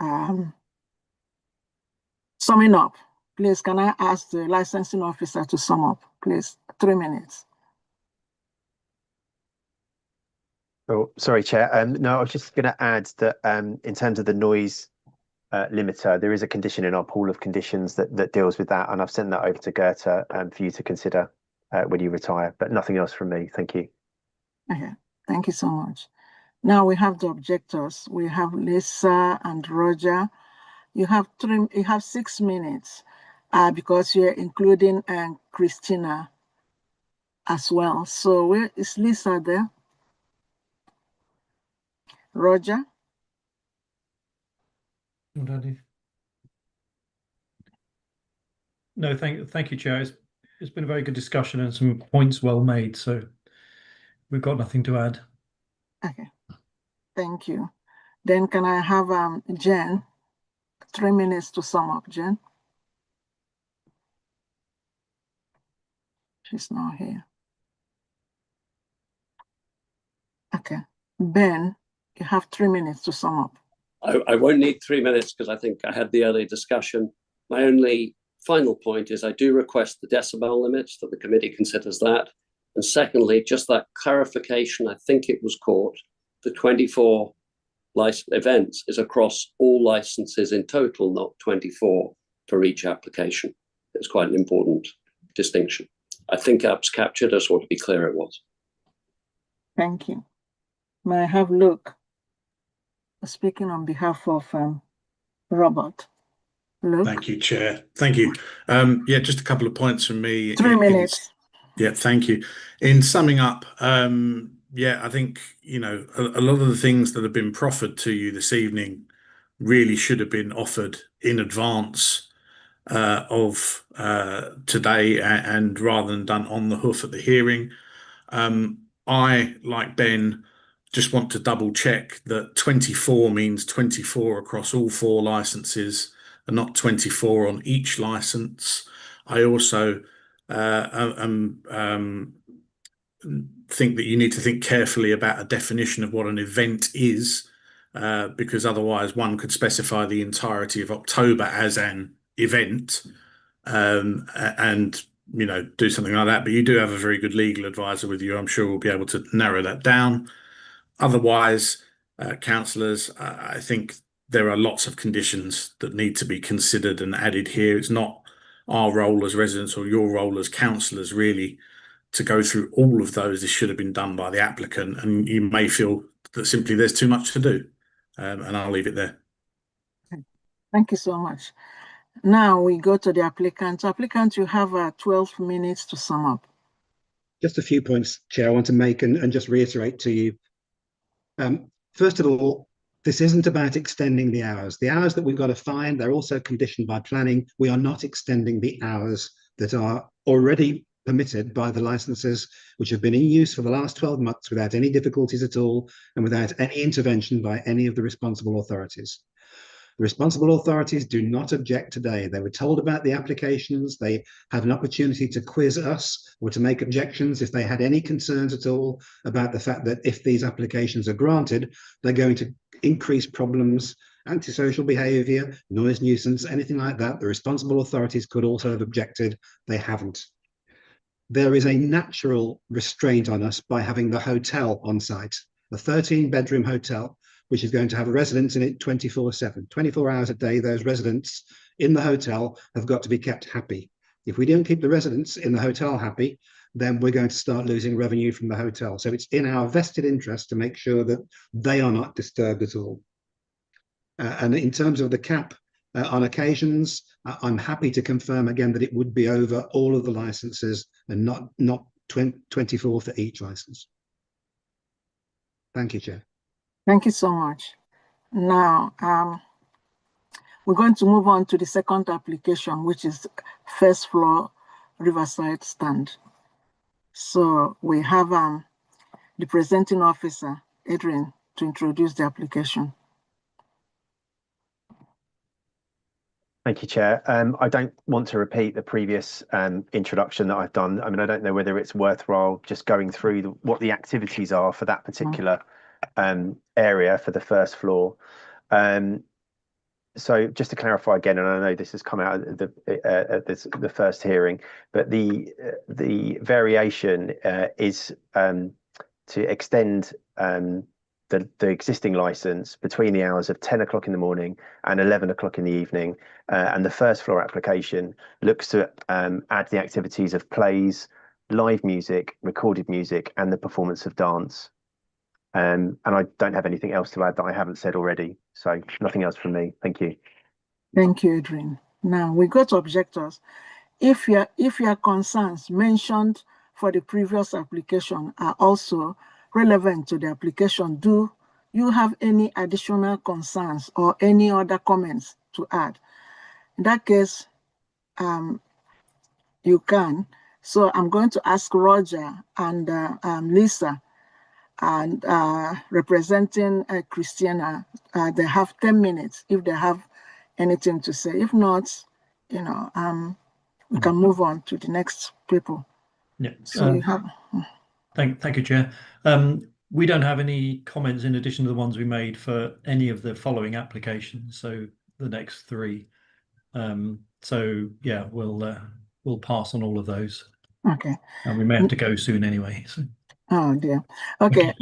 summing up. Please, can I ask the licensing officer to sum up, please? 3 minutes. Oh, sorry, Chair. No, I was just going to add that in terms of the noise limiter, there is a condition in our pool of conditions that deals with that, and I've sent that over to Goethe for you to consider when you retire, but nothing else from me. Thank you. Okay, thank you so much. Now we have the objectors. We have Lisa and Roger. You have 6 minutes because you're including Christina as well. So where is Lisa there? Roger? No, thank you, Chair. It's been a very good discussion and some points well made. So we've got nothing to add. Okay, thank you. Then can I have Jen? 3 minutes to sum up, Jen. She's not here. Okay, Ben, you have 3 minutes to sum up. I won't need 3 minutes because I think I had the earlier discussion. My only final point is I do request the decibel limits, that the committee considers that. And secondly, just that clarification, I think it was caught, the 24 events is across all licenses in total, not 24 for each application. It's quite an important distinction. I think that's captured. I just want to be clear it was. Thank you. May I have Luke speaking on behalf of Robert? Luke? Thank you, Chair. Thank you. Yeah, just a couple of points from me. 3 minutes. Yeah, thank you. In summing up, yeah, I think, you know, a lot of the things that have been proffered to you this evening really should have been offered in advance of today and rather than done on the hoof at the hearing. I, like Ben, just want to double check that 24 means 24 across all 4 licenses and not 24 on each license. I also think that you need to think carefully about a definition of what an event is, because otherwise one could specify the entirety of October as an event and, you know, do something like that. But you do have a very good legal advisor with you. I'm sure we'll be able to narrow that down. Otherwise, councillors, I think there are lots of conditions that need to be considered and added here. It's not our role as residents or your role as councillors really to go through all of those. This should have been done by the applicant, and you may feel that simply there's too much to do, and I'll leave it there. Thank you so much. Now we go to the applicant. Applicant, you have 12 minutes to sum up. Just a few points, Chair, I want to make and just reiterate to you. First of all, this isn't about extending the hours. The hours that we've got to find, they're also conditioned by planning. We are not extending the hours that are already permitted by the licenses which have been in use for the last 12 months without any difficulties at all and without any intervention by any of the responsible authorities. The responsible authorities do not object today. They were told about the applications. They have an opportunity to quiz us or to make objections if they had any concerns at all about the fact that if these applications are granted, they're going to increase problems, antisocial behaviour, noise nuisance, anything like that. The responsible authorities could also have objected. They haven't. There is a natural restraint on us by having the hotel on site, a 13-bedroom hotel, which is going to have residents in it 24/7. 24 hours a day, those residents in the hotel have got to be kept happy. If we don't keep the residents in the hotel happy, then we're going to start losing revenue from the hotel. So it's in our vested interest to make sure that they are not disturbed at all. And in terms of the cap on occasions, I'm happy to confirm again that it would be over all of the licenses and not 24 for each license. Thank you, Chair. Thank you so much. Now, we're going to move on to the second application, which is first floor Riverside stand. So we have the presenting officer, Adrian, to introduce the application. Thank you, Chair. I don't want to repeat the previous introduction that I've done. I mean, I don't know whether it's worthwhile just going through what the activities are for that particular area for the first floor. So just to clarify again, and I know this has come out at the first hearing, but the variation is to extend the existing license between the hours of 10 o'clock in the morning and 11 o'clock in the evening. And the first floor application looks to add the activities of plays, live music, recorded music, and the performance of dance. And I don't have anything else to add that I haven't said already. So nothing else from me. Thank you. Thank you, Adrian. Now we go to objectors. If your concerns mentioned for the previous application are also relevant to the application, do you have any additional concerns or any other comments to add? In that case, you can. So I'm going to ask Roger and Lisa, and representing Christiana, they have 10 minutes if they have anything to say. If not, we can move on to the next people. Yeah. So you have. Thank you, Chair. We don't have any comments in addition to the ones we made for any of the following applications. So the next three. So yeah, we'll pass on all of those. Okay. And we may have to go soon anyway. So. Oh dear. Okay.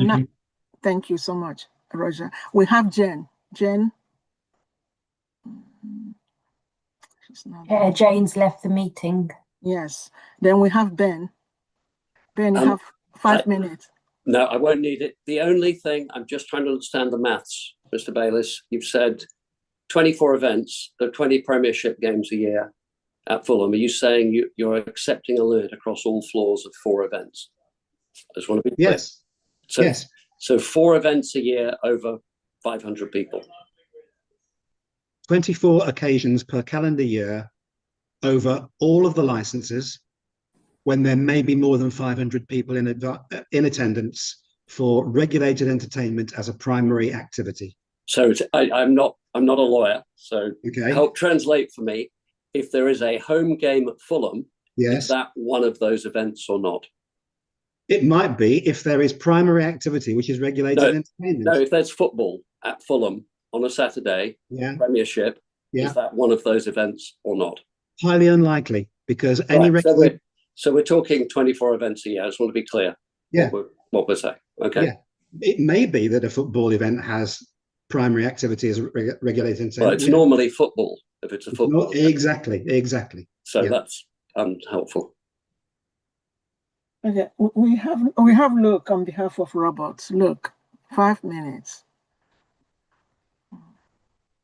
Thank you so much, Roger. We have Jen. Jen. Jane's left the meeting. Yes. Then we have Ben. Ben, you have 5 minutes. No, I won't need it. The only thing, I'm just trying to understand the maths, Mr. Bayliss. You've said 24 events, there are 20 Premiership games a year at Fulham. Are you saying you're accepting a limit across all floors of 4 events? I just want to be clear. Yes. So, yes. So 4 events a year over 500 people. 24 occasions per calendar year over all of the licenses, when there may be more than 500 people in attendance for regulated entertainment as a primary activity. So I'm not a lawyer, so okay. Help translate for me. If there is a home game at Fulham, yes. Is that one of those events or not? It might be if there is primary activity, which is regulated entertainment. No, if there's football at Fulham on a Saturday, Premiership, is that one of those events or not? Highly unlikely, because any So we're talking 24 events a year. I just want to be clear. Yeah. What we're saying. Okay. Yeah. It may be that a football event has primary activity as regulated entertainment. Well, it's normally football if it's a football. Exactly. So that's unhelpful. Okay, we have Luke on behalf of Roberts. Luke, 5 minutes.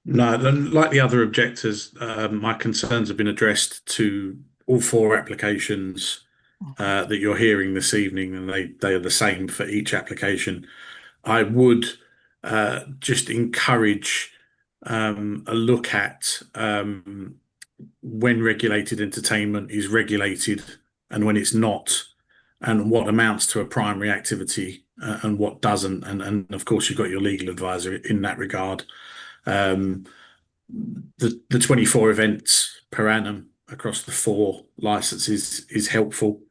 No, like the other objectors, my concerns have been addressed to all 4 applications that you're hearing this evening, and they are the same for each application. I would just encourage a look at when regulated entertainment is regulated and when it's not, and what amounts to a primary activity and what doesn't. And of course, you've got your legal advisor in that regard. The 24 events per annum across the 4 licenses is helpful.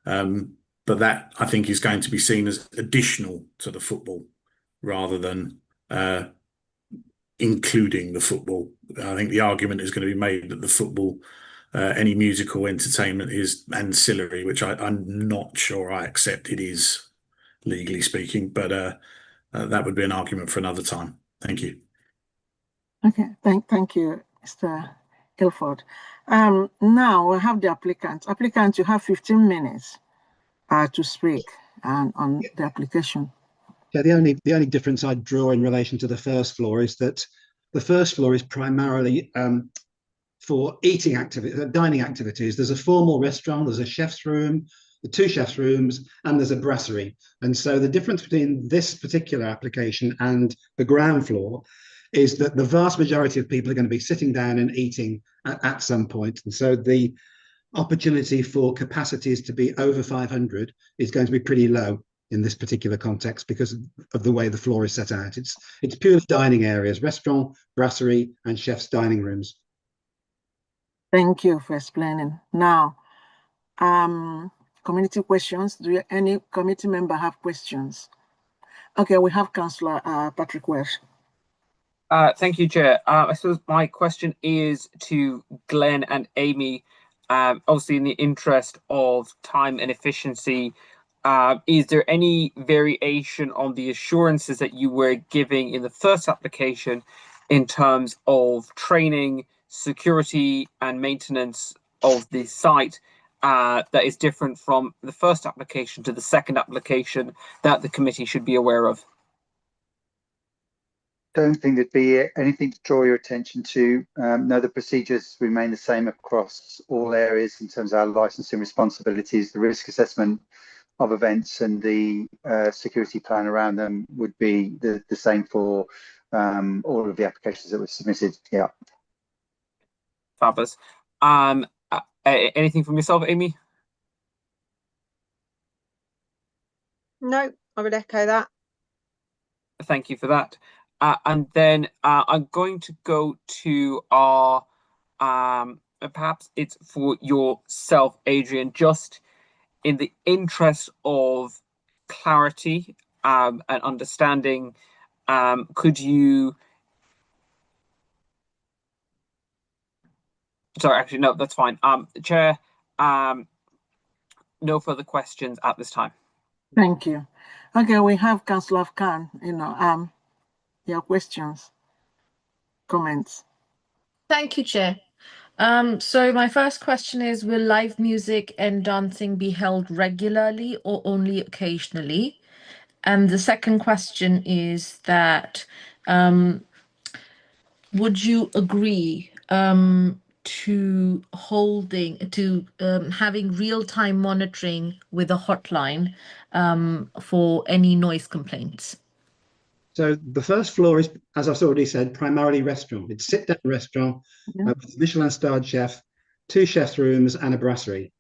But that, I think, is going to be seen as additional to the football rather than including the football. I think the argument is going to be made that the football, any musical entertainment, is ancillary, which I'm not sure I accept it is, legally speaking, but that would be an argument for another time. Thank you. Okay, thank you, Mr. Ilford. Now we have the applicant. Applicant, you have 15 minutes to speak on the application. Yeah, the only difference I'd draw in relation to the first floor is that the first floor is primarily for eating activities, dining activities. There's a formal restaurant, there's a chef's room, the 2 chef's rooms, and there's a brasserie. And so the difference between this particular application and the ground floor is that the vast majority of people are going to be sitting down and eating at some point. And so the opportunity for capacities to be over 500 is going to be pretty low in this particular context because of the way the floor is set out. It's purely dining areas, restaurant, brasserie, and chef's dining rooms. Thank you for explaining. Now, community questions. Do any committee member have questions? Okay, we have Councillor Patrick Welsh. Thank you, Chair. I suppose my question is to Glenn and Amy. Obviously, in the interest of time and efficiency, is there any variation on the assurances that you were giving in the first application in terms of training, security, and maintenance of the site that is different from the first application to the second application that the committee should be aware of? Don't think there'd be anything to draw your attention to. No, the procedures remain the same across all areas in terms of our licensing responsibilities. The risk assessment of events and the security plan around them would be the same for all of the applications that were submitted. Yeah. Fabulous. Anything from yourself, Amy? No, I would echo that. Thank you for that. And then I'm going to go to our, perhaps it's for yourself, Adrian, just in the interest of clarity and understanding, could you, sorry, actually, no, that's fine. Chair, no further questions at this time. Thank you. Okay, we have Councillor Khan, your questions, comments. Thank you, Chair. So my first question is, will live music and dancing be held regularly or only occasionally? And the second question is that, would you agree to having real-time monitoring with a hotline for any noise complaints? So the first floor is, as I've already said, primarily restaurant. It's sit-down restaurant with a Michelin-starred chef, 2 chef's rooms, and a brasserie.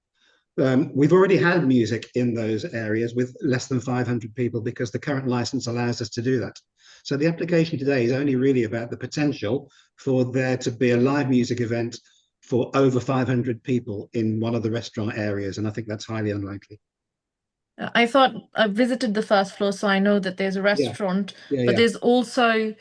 We've already had music in those areas with less than 500 people because the current license allows us to do that. So the application today is only really about the potential for there to be a live music event for over 500 people in one of the restaurant areas, and I think that's highly unlikely. I thought I visited the first floor, so I know that there's a restaurant, but there's also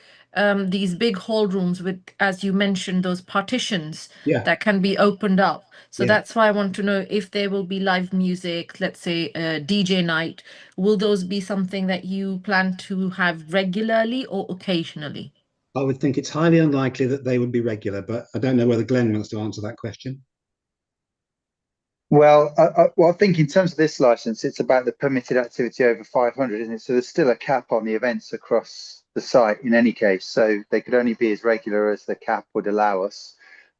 these big hall rooms with, as you mentioned, those partitions that can be opened up. So that's why I want to know if there will be live music, let's say a DJ night. Will those be something that you plan to have regularly or occasionally? I would think it's highly unlikely that they would be regular, but I don't know whether Glenn wants to answer that question. Well, I think in terms of this license, it's about the permitted activity over 500, isn't it? So there's still a cap on the events across the site in any case. So they could only be as regular as the cap would allow us.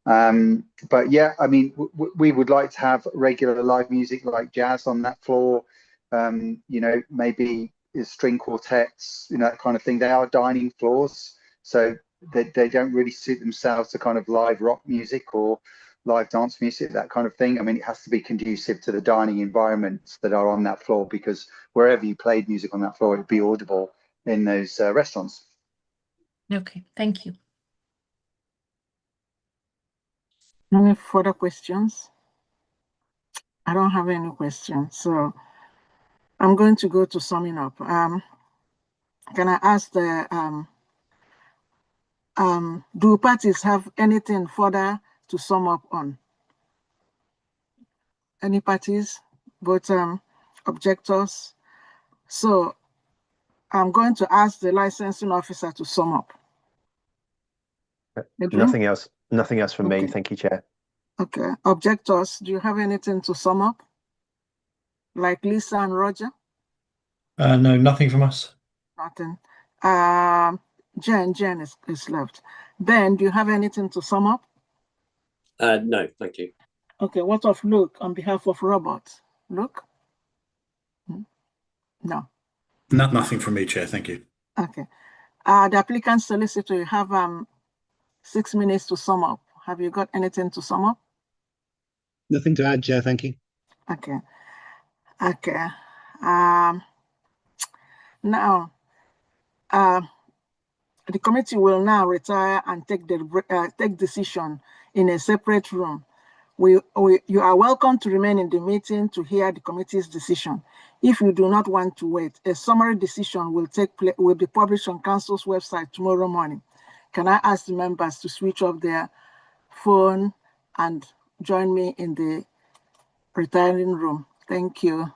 But yeah, I mean, we would like to have regular live music like jazz on that floor. Maybe string quartets, that kind of thing. They are dining floors, so they don't really suit themselves to kind of live rock music or live dance music, that kind of thing. I mean, it has to be conducive to the dining environments that are on that floor, because wherever you played music on that floor, it'd be audible in those restaurants. Okay, thank you. Any further questions? I don't have any questions, so I'm going to go to summing up. Can I ask do parties have anything further to sum up on? Any parties? Both objectors? So I'm going to ask the licensing officer to sum up. Nothing else from me. Thank you, Chair. Okay. Objectors, do you have anything to sum up? Like Lisa and Roger? No, nothing from us. Nothing. Jen is left. Ben, do you have anything to sum up? No, thank you. Okay, what of Luke on behalf of Robert? Luke? No. Nothing from me, Chair. Thank you. Okay. The applicant solicitor, you have 6 minutes to sum up. Have you got anything to sum up? Nothing to add, Chair. Thank you. Okay. Okay. Now, the committee will now retire and take decision in a separate room. You are welcome to remain in the meeting to hear the committee's decision. If you do not want to wait, a summary decision will be published on Council's website tomorrow morning. Can I ask the members to switch off their phone and join me in the retiring room? Thank you.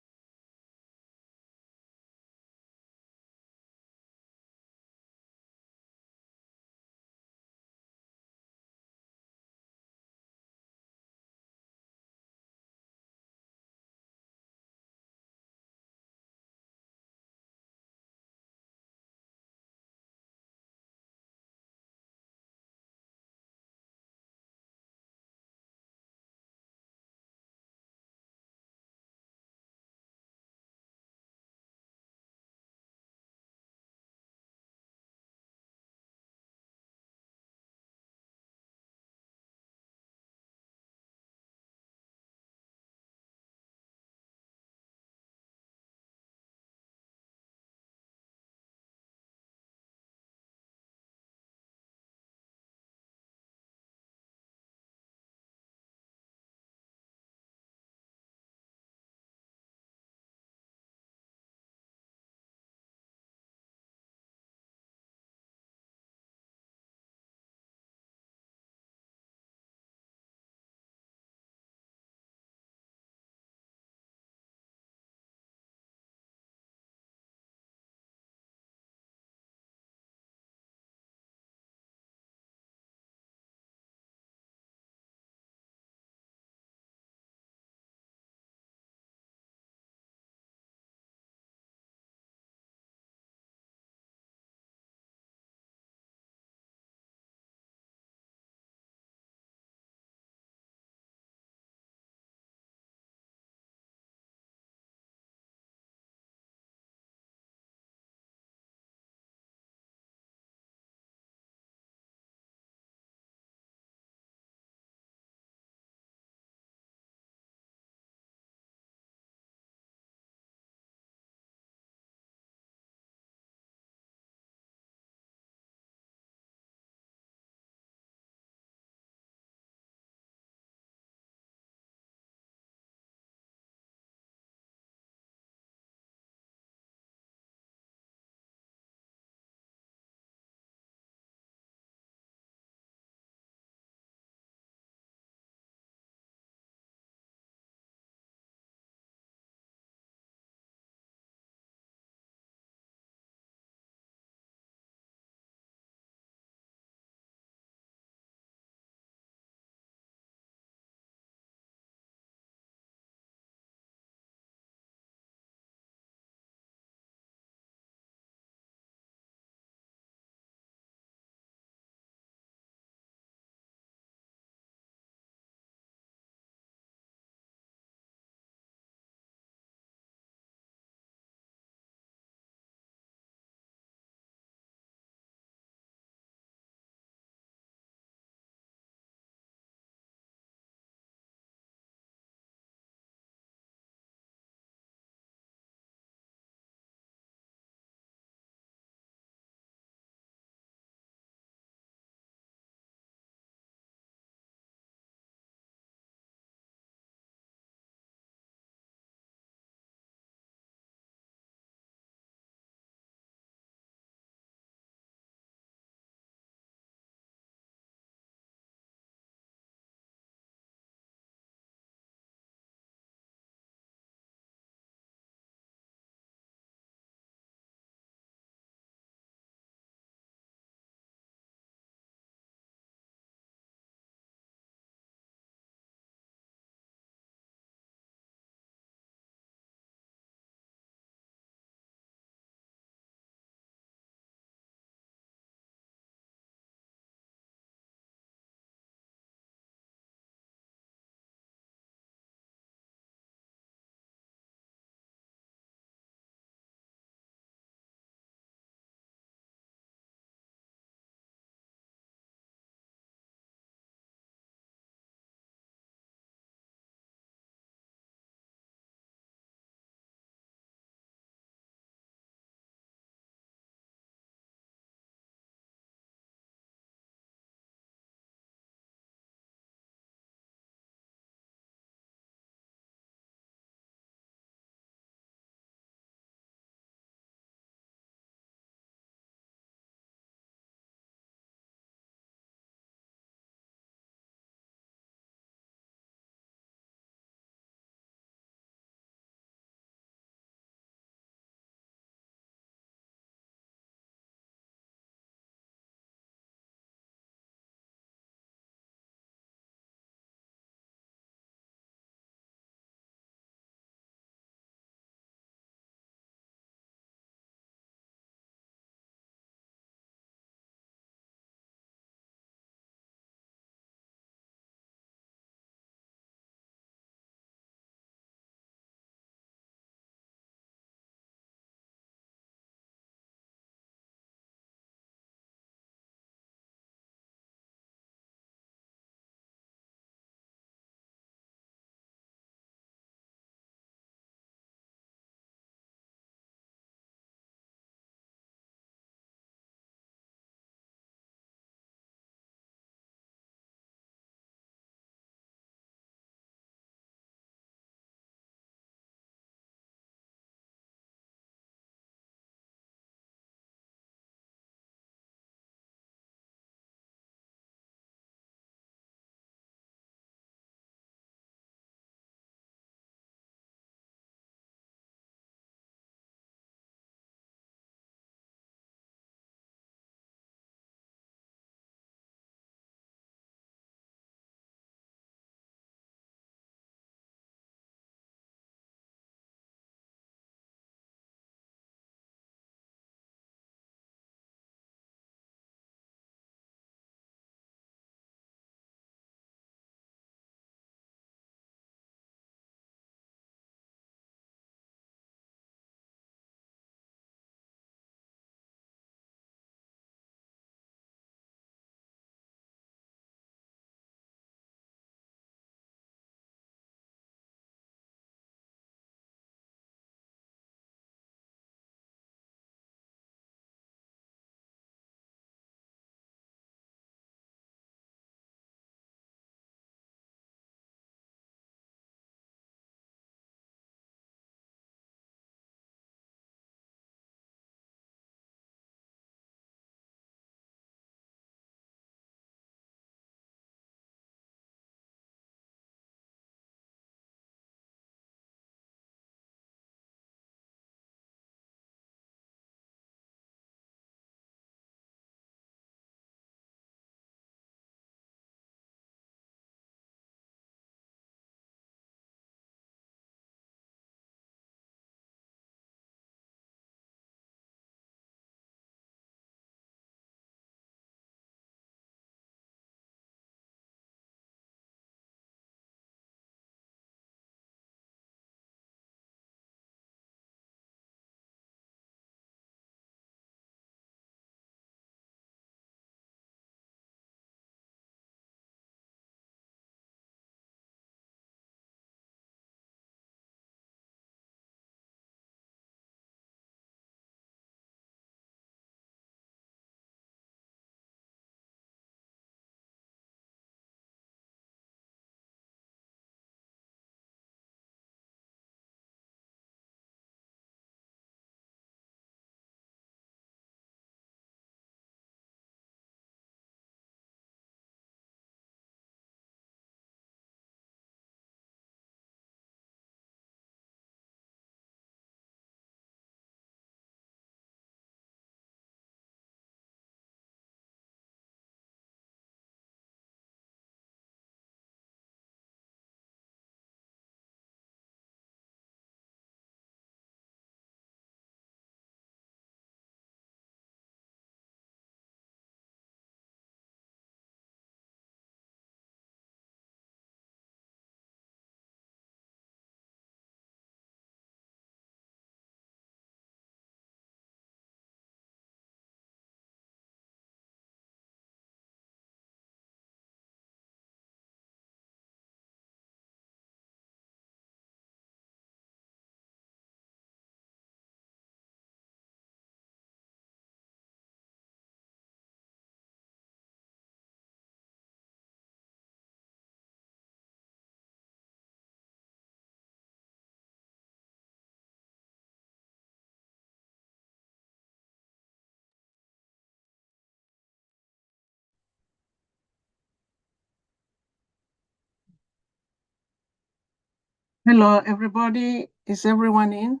Hello, everybody. Is everyone in?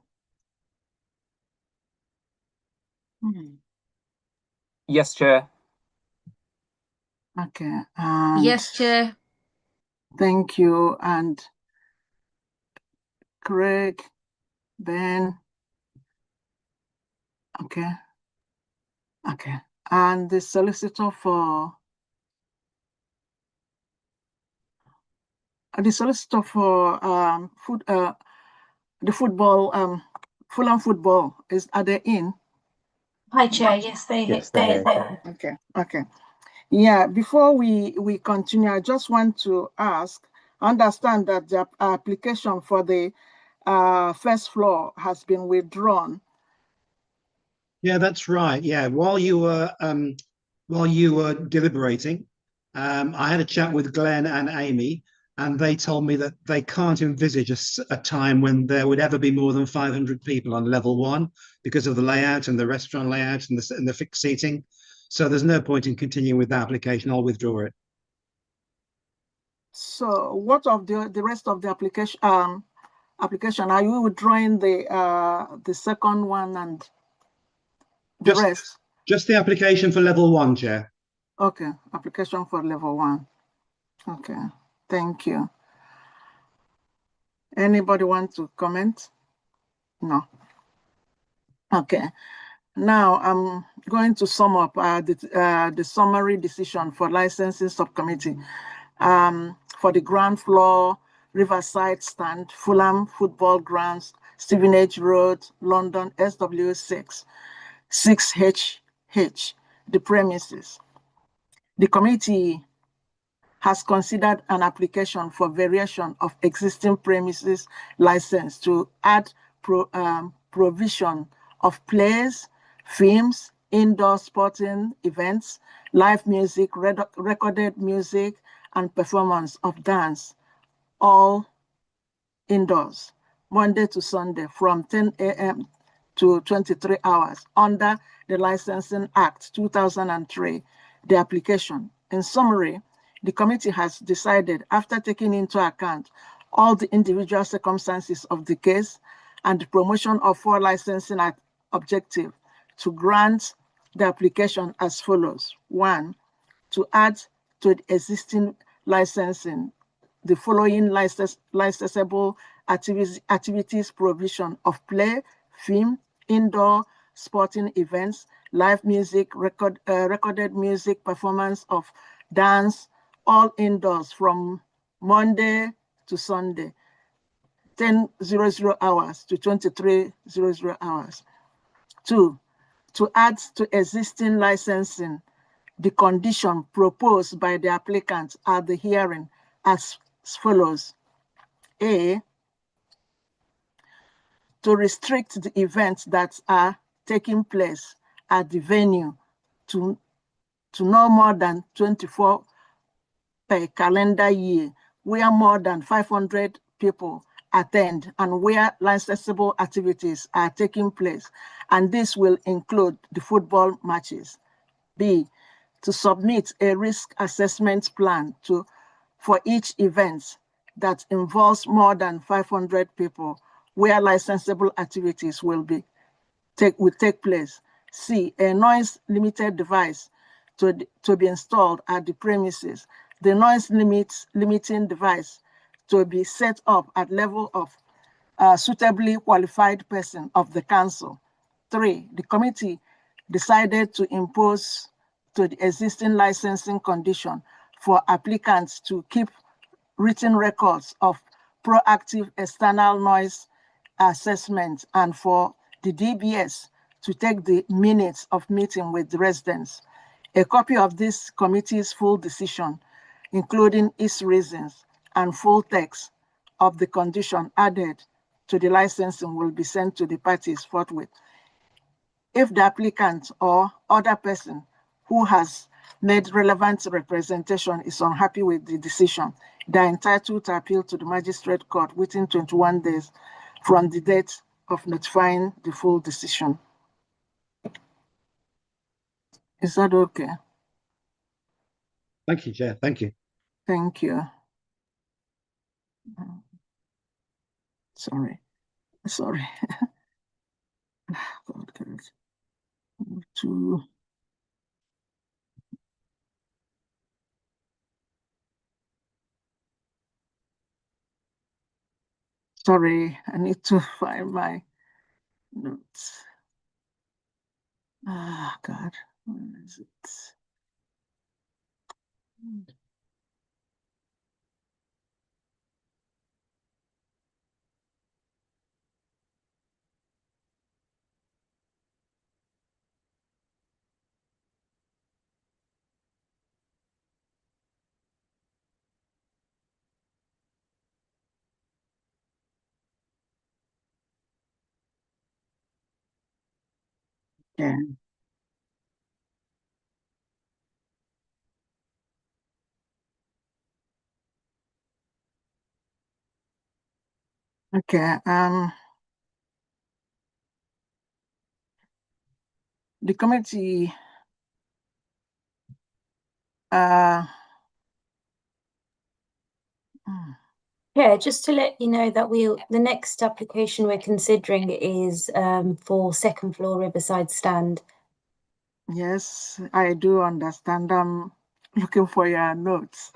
Yes, Chair. Okay. Yes, Chair. Thank you. And Craig, Ben. Okay. Okay. And the solicitor for the football, Fulham football are they in? Hi, Chair. Yes, they're there. Okay. Okay. Yeah. Before we continue, I just want to ask. Understand that the application for the first floor has been withdrawn. Yeah, that's right. Yeah, while you were deliberating, I had a chat with Glenn and Amy, and they told me that they can't envisage a time when there would ever be more than 500 people on level 1 because of the layout and the restaurant layout and the fixed seating. So there's no point in continuing with the application. I'll withdraw it. So what of the rest of the application? Are you withdrawing the second one and the rest? Just the application for level 1, Chair. Okay, application for level 1. Okay, thank you. Anybody want to comment? No. Okay. Now I'm going to sum up the summary decision for licensing subcommittee for the ground floor, Riverside Stand, Fulham Football Grounds, Stevenage Road, London, SW6, 6HH, the premises. The committee has considered an application for variation of existing premises license to add provision of plays, films, indoor sporting events, live music, recorded music, and performance of dance, all indoors, Monday to Sunday from 10 a.m. to 23 hours under the Licensing Act 2003, the application. In summary, the committee has decided, after taking into account all the individual circumstances of the case and the promotion of 4 licensing objectives, to grant the application as follows. 1, to add to the existing licensing the following licensable activities provision of play, film, indoor sporting events, live music, recorded music, performance of dance, all indoors from Monday to Sunday, 10:00 hours to 23:00 hours. 2, to add to existing licensing the condition proposed by the applicant at the hearing as follows. A, to restrict the events that are taking place at the venue to no more than 24 per calendar year, where more than 500 people attend and where licensable activities are taking place, and this will include the football matches. B, to submit a risk assessment plan for each event that involves more than 500 people, where licensable activities will take place. C, a noise limited device to be installed at the premises. The noise limiting device to be set up at level of suitably qualified person of the council. 3, the committee decided to impose to the existing licensing condition for applicants to keep written records of proactive external noise assessment and for the DBS to take the minutes of meeting with the residents. A copy of this committee's full decision, including its reasons and full text of the condition added to the licensing, will be sent to the parties forthwith. If the applicant or other person who has made relevant representation is unhappy with the decision, they are entitled to appeal to the magistrate court within 21 days from the date of notifying the full decision. Is that okay? Thank you, Chair. Thank you. Thank you. Sorry. God. To sorry, I need to find my notes. Ah, God, where is it? Yeah. Okay. The committee. Yeah, just to let you know that the next application we're considering is for second floor Riverside stand. Yes, I do understand. I'm looking for your notes.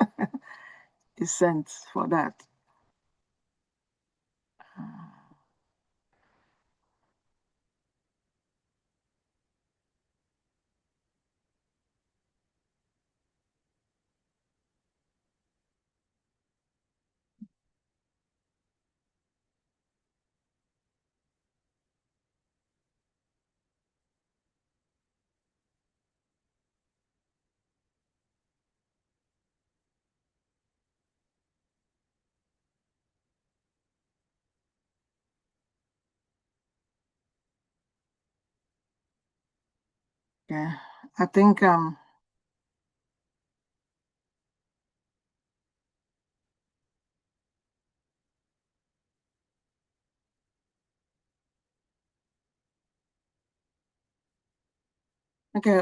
It's sent for that. Yeah, I think okay,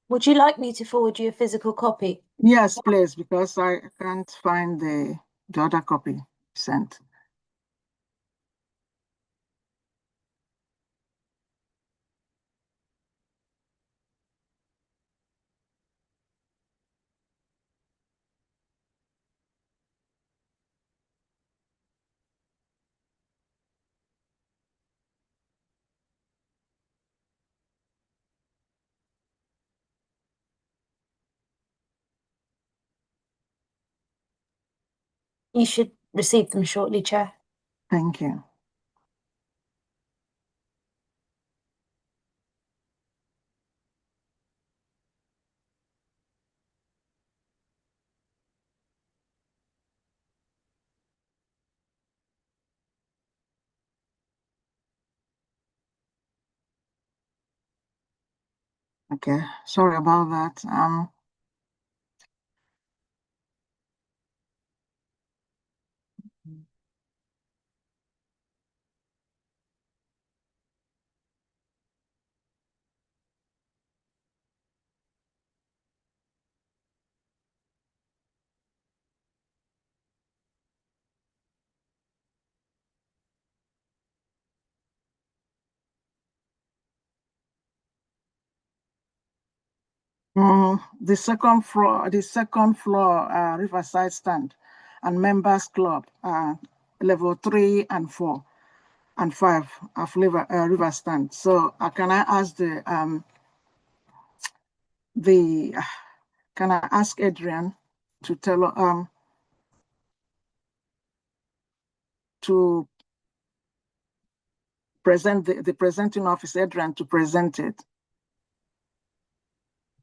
Would you like me to forward you a physical copy? yes, please, because I can't find the other copy sent. You should receive them shortly, Chair. Thank you. Okay, sorry about that. The second floor Riverside stand and members club, level 3 and 4 and 5 of river stand. So can I ask can I ask Adrian to tell to present the presenting officer, Adrian, to present it.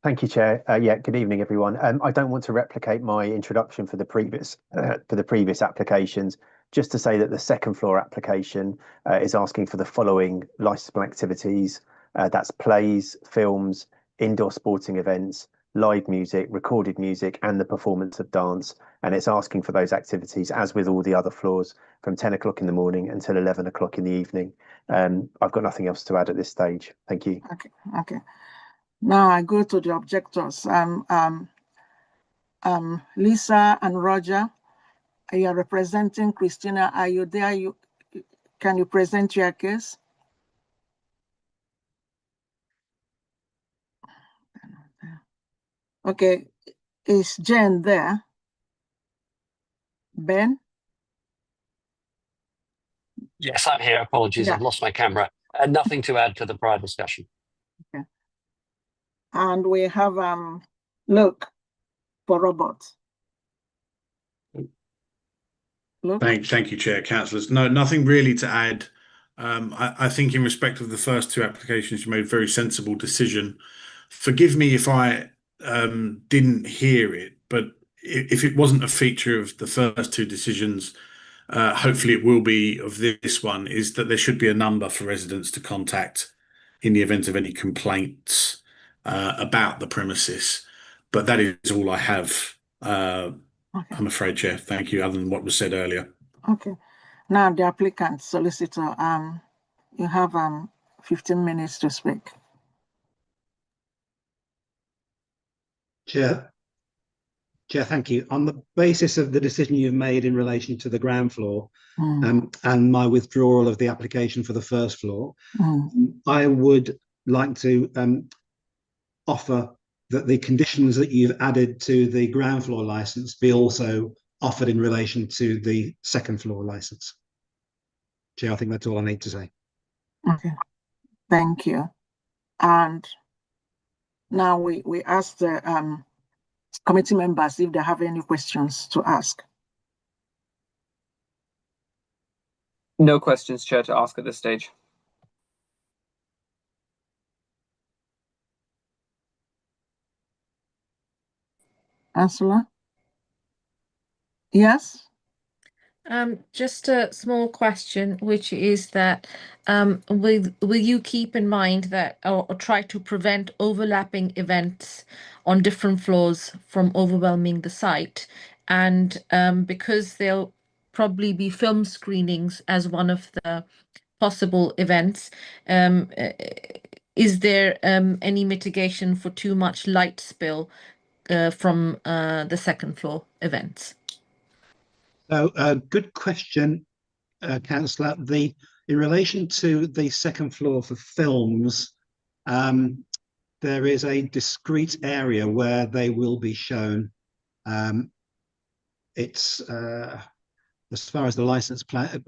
Thank you, Chair. Yeah, good evening, everyone. I don't want to replicate my introduction for the previous applications. Just to say that the second floor application is asking for the following licensable activities. That's plays, films, indoor sporting events, live music, recorded music, and the performance of dance. And it's asking for those activities, as with all the other floors, from 10 o'clock in the morning until 11 o'clock in the evening. I've got nothing else to add at this stage. Thank you. Okay. Now I go to the objectors. Lisa and Roger, you are representing Christina. Are you there? Can you present your case? Okay, is Jen there? Ben? Yes, I'm here. Apologies, Yeah. I've lost my camera. Nothing to add to the prior discussion. Okay. And we have Luke for Robert. Luke? Thank you, Chair, Councillors. No, nothing really to add. I think in respect of the first two applications, you made a very sensible decision. Forgive me if I didn't hear it, but if it wasn't a feature of the first two decisions, hopefully it will be of this one, is that there should be a number for residents to contact in the event of any complaints about the premises. But that is all I have, Okay. I'm afraid, Chair. Thank you, other than what was said earlier. Okay. Now the applicant, solicitor, you have 15 minutes to speak. Chair, thank you. On the basis of the decision you've made in relation to the ground floor and my withdrawal of the application for the first floor, I would like to offer that the conditions that you've added to the ground floor license be also offered in relation to the second floor license. Chair, I think that's all I need to say. Okay, thank you. And now we ask the committee members if they have any questions to ask. No questions, Chair, to ask at this stage. Ursula? Yes? Just a small question, which is that will you keep in mind that or try to prevent overlapping events on different floors from overwhelming the site? And because there'll probably be film screenings as one of the possible events, is there any mitigation for too much light spill from the second floor events? So, good question, Councillor. In relation to the second floor for films, there is a discrete area where they will be shown. It's as far as the license plan,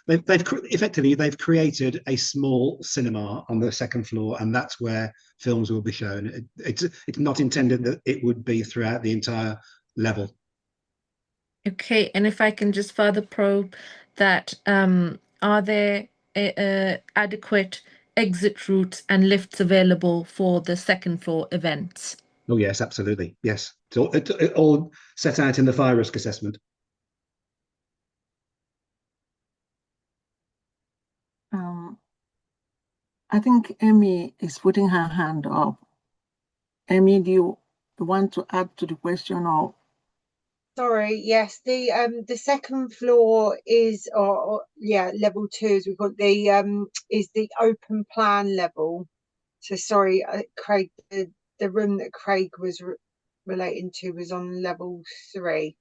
they've created a small cinema on the second floor, and that's where films will be shown. It's not intended that it would be throughout the entire level. Okay, and if I can just further probe that, are there adequate exit routes and lifts available for the second floor events? Oh yes, absolutely. Yes, it's all set out in the fire risk assessment. I think Amy is putting her hand up. Amy, do you want to add to the question or? Sorry, yes, the second floor is level 2, as we call it, is the open plan level. So sorry, Craig, the room that Craig was relating to was on level 3.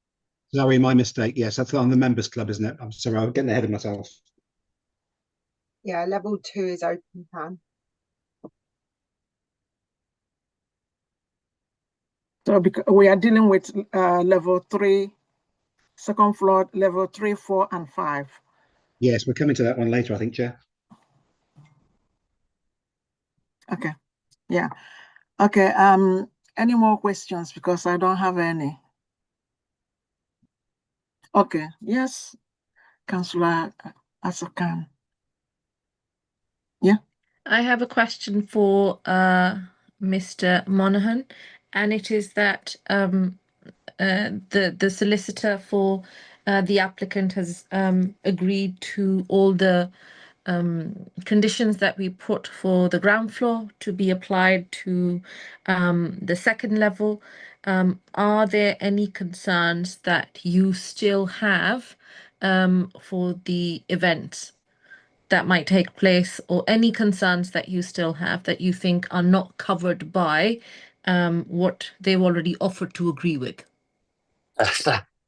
Sorry, my mistake. Yes, that's on the members club, isn't it? I'm sorry, I'm getting ahead of myself. Yeah, level 2 is open plan. So because we are dealing with level 3, second floor, level 3, 4, and 5. Yes, we're coming to that one later, I think, Chair. Okay. Yeah. Okay. Any more questions? Because I don't have any. Okay. Yes, Councillor Asakan. Yeah. I have a question for Mr. Monaghan, and it is that the solicitor for the applicant has agreed to all the conditions that we put for the ground floor to be applied to the second level. Are there any concerns that you still have for the events that might take place, or any concerns that you still have that you think are not covered by what they've already offered to agree with?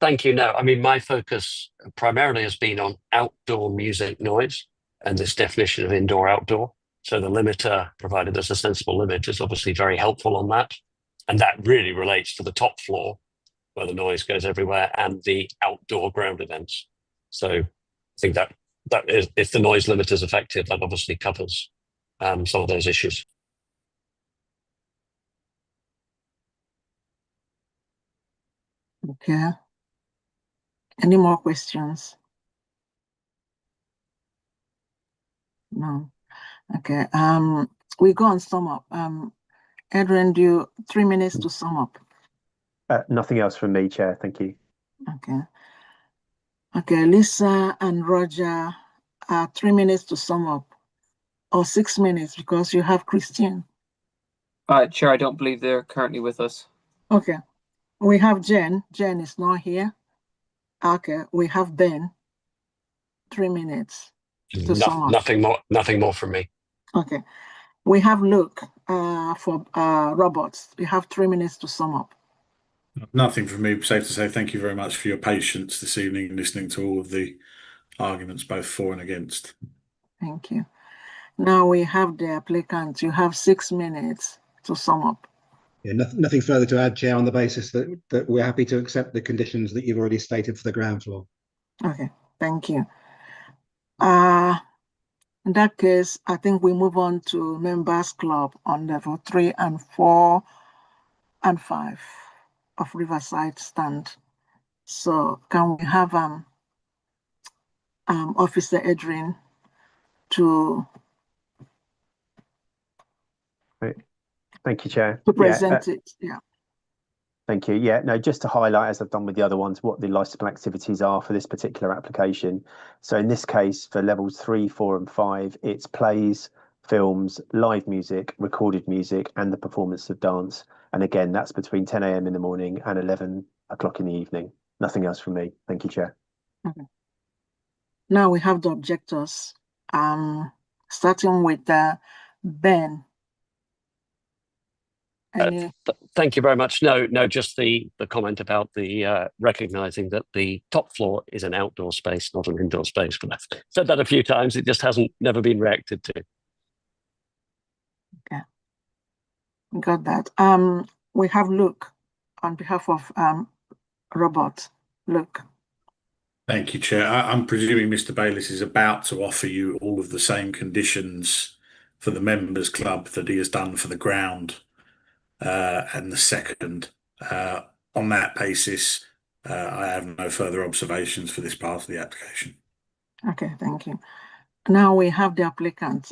Thank you. No, I mean, my focus primarily has been on outdoor music noise and this definition of indoor-outdoor. So the limiter, provided there's a sensible limit, is obviously very helpful on that. And that really relates to the top floor where the noise goes everywhere and the outdoor ground events. So I think that is, if the noise limiter is effective, that obviously covers some of those issues. Okay. Any more questions? No. Okay. We go on sum up. Adrian, do you 3 minutes to sum up? Nothing else from me, Chair. Thank you. Okay. Okay, Lisa and Roger, 3 minutes to sum up, or 6 minutes because you have Christian. Chair, I don't believe they're currently with us. Okay. We have Jen. Jen is not here. Okay. We have Ben. 3 minutes to sum up. Nothing more from me. Okay. We have Luke for robots. We have 3 minutes to sum up. Nothing from me. Safe to say thank you very much for your patience this evening, listening to all of the arguments, both for and against. Thank you. Now we have the applicant. You have 6 minutes to sum up. Yeah, nothing further to add, Chair, on the basis that we're happy to accept the conditions that you've already stated for the ground floor. Okay, thank you. In that case, I think we move on to members club on level 3 and 4 and 5 of Riverside stand. So can we have Officer Adrian to Thank you, Chair. to present it? Yeah. Thank you. Yeah, no, just to highlight, as I've done with the other ones, what the licensable activities are for this particular application. So in this case, for levels 3, 4 and 5, it's plays, films, live music, recorded music, and the performance of dance. And again, that's between 10 a.m. in the morning and 11 o'clock in the evening. Nothing else from me. Thank you, Chair. Okay. Now we have the objectors, starting with Ben. Thank you very much. No, just the comment about the recognizing that the top floor is an outdoor space, not an indoor space. But I've said that a few times. It just never been reacted to. Okay, got that. We have Luke on behalf of Robert. Luke. Thank you, Chair. I'm presuming Mr. Bayliss is about to offer you all of the same conditions for the members club that he has done for the ground. And the second, on that basis, I have no further observations for this part of the application. Okay, thank you. Now we have the applicant.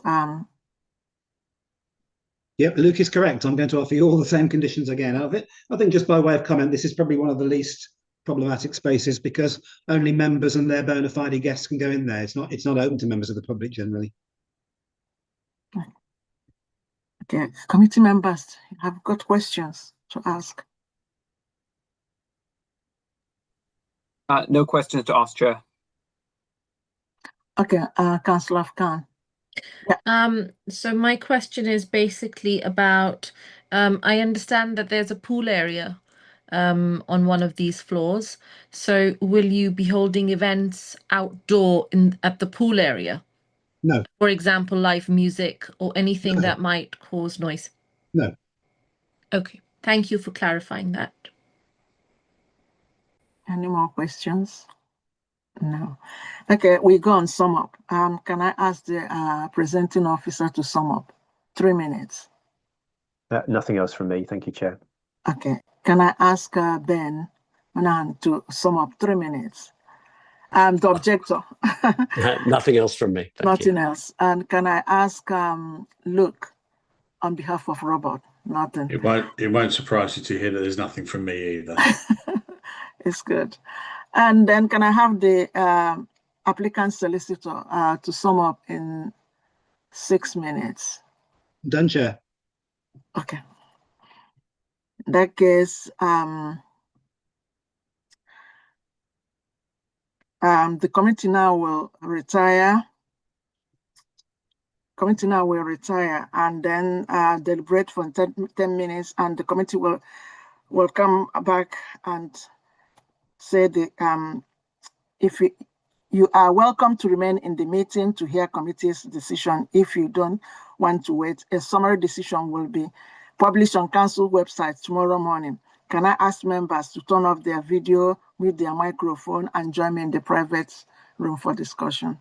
Yep, Luke is correct. I'm going to offer you all the same conditions again. I think just by way of comment, this is probably one of the least problematic spaces because only members and their bona fide guests can go in there. It's not open to members of the public generally. Okay, committee members have got questions to ask. No questions to ask, Chair. Okay, Councillor Khan. Yeah. So my question is basically about, I understand that there's a pool area on one of these floors. So will you be holding events outdoor at the pool area? No. For example, live music or anything that might cause noise? No. Okay, thank you for clarifying that. Any more questions? No. Okay, we go on sum up. Can I ask the presenting officer to sum up? 3 minutes. Nothing else from me. Thank you, Chair. Okay. Can I ask Ben Manan to sum up? 3 minutes. The objector. Nothing else from me. Nothing else. And can I ask Luke on behalf of Robert? Nothing. It won't surprise you to hear that there's nothing from me either. It's good. And then can I have the applicant solicitor to sum up in 6 minutes? Done, Chair. Okay. In that case, the committee now will retire. Committee now will retire and then deliberate for 10 minutes, and the committee will come back and said if you are welcome to remain in the meeting to hear committee's decision. If you don't want to wait, a summary decision will be published on council website tomorrow morning. Can I ask members to turn off their video, mute their microphone, and join me in the private room for discussion?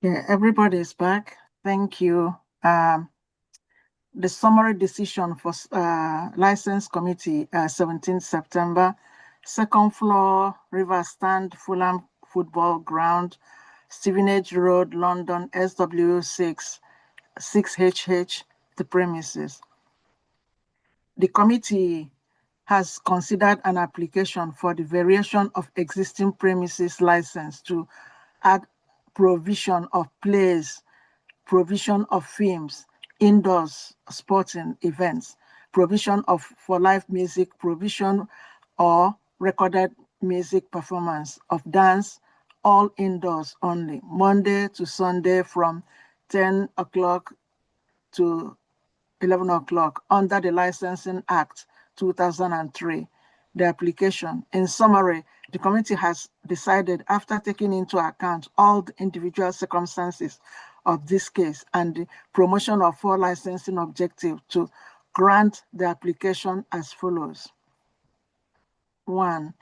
Yeah, everybody is back. Thank you. The summary decision for license committee, 17th September, second floor, River Stand, Fulham Football Ground, Stevenage Road, London, SW6, 6HH, the premises. The committee has considered an application for the variation of existing premises license to add provision of plays, provision of films, indoors sporting events, provision of for live music, provision or recorded music performance of dance, all indoors only, Monday to Sunday from 10 o'clock to 11 o'clock under the Licensing Act 2003. The application. In summary, the committee has decided, after taking into account all the individual circumstances of this case and the promotion of 4 licensing objectives, to grant the application as follows. 1,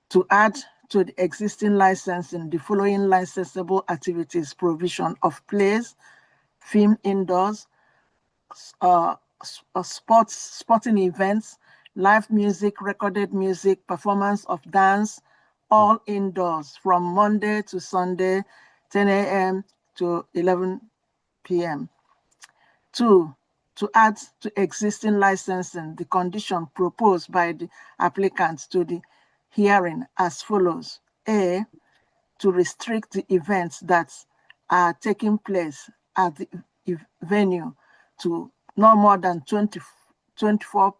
to add to the existing licensing the following licensable activities: provision of plays, film indoors, sporting events, live music, recorded music, performance of dance, all indoors from Monday to Sunday, 10 a.m. to 11 p.m. 2, to add to existing licensing the condition proposed by the applicant to the hearing as follows. A, to restrict the events that are taking place at the venue to no more than 24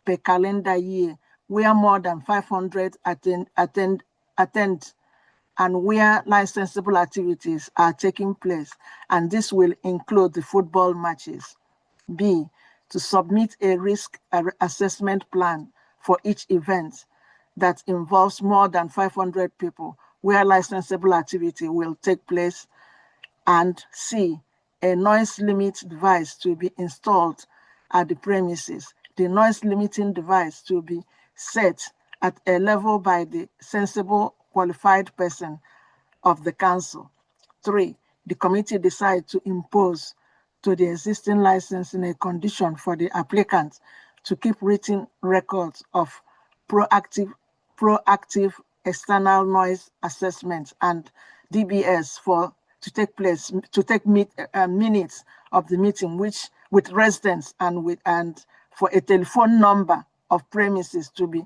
per calendar year, where more than 500 attend, and where licensable activities are taking place, and this will include the football matches. B, to submit a risk assessment plan for each event that involves more than 500 people, where licensable activity will take place. And C, a noise limit device to be installed at the premises. The noise limiting device to be set at a level by the sensible qualified person of the council. 3, the committee decide to impose to the existing licensing a condition for the applicant to keep written records of proactive external noise assessment and DBS to take minutes of the meeting, which with residents and for a telephone number of premises to be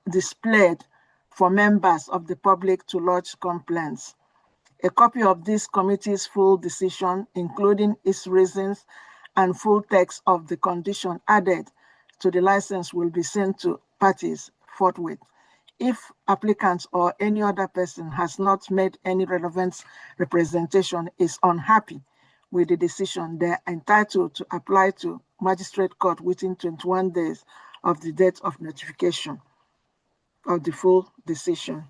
displayed for members of the public to lodge complaints. A copy of this committee's full decision, including its reasons and full text of the condition added to the license, will be sent to parties forthwith. If applicants or any other person has not made any relevant representation, is unhappy with the decision, they are entitled to apply to magistrate court within 21 days of the date of notification of the full decision.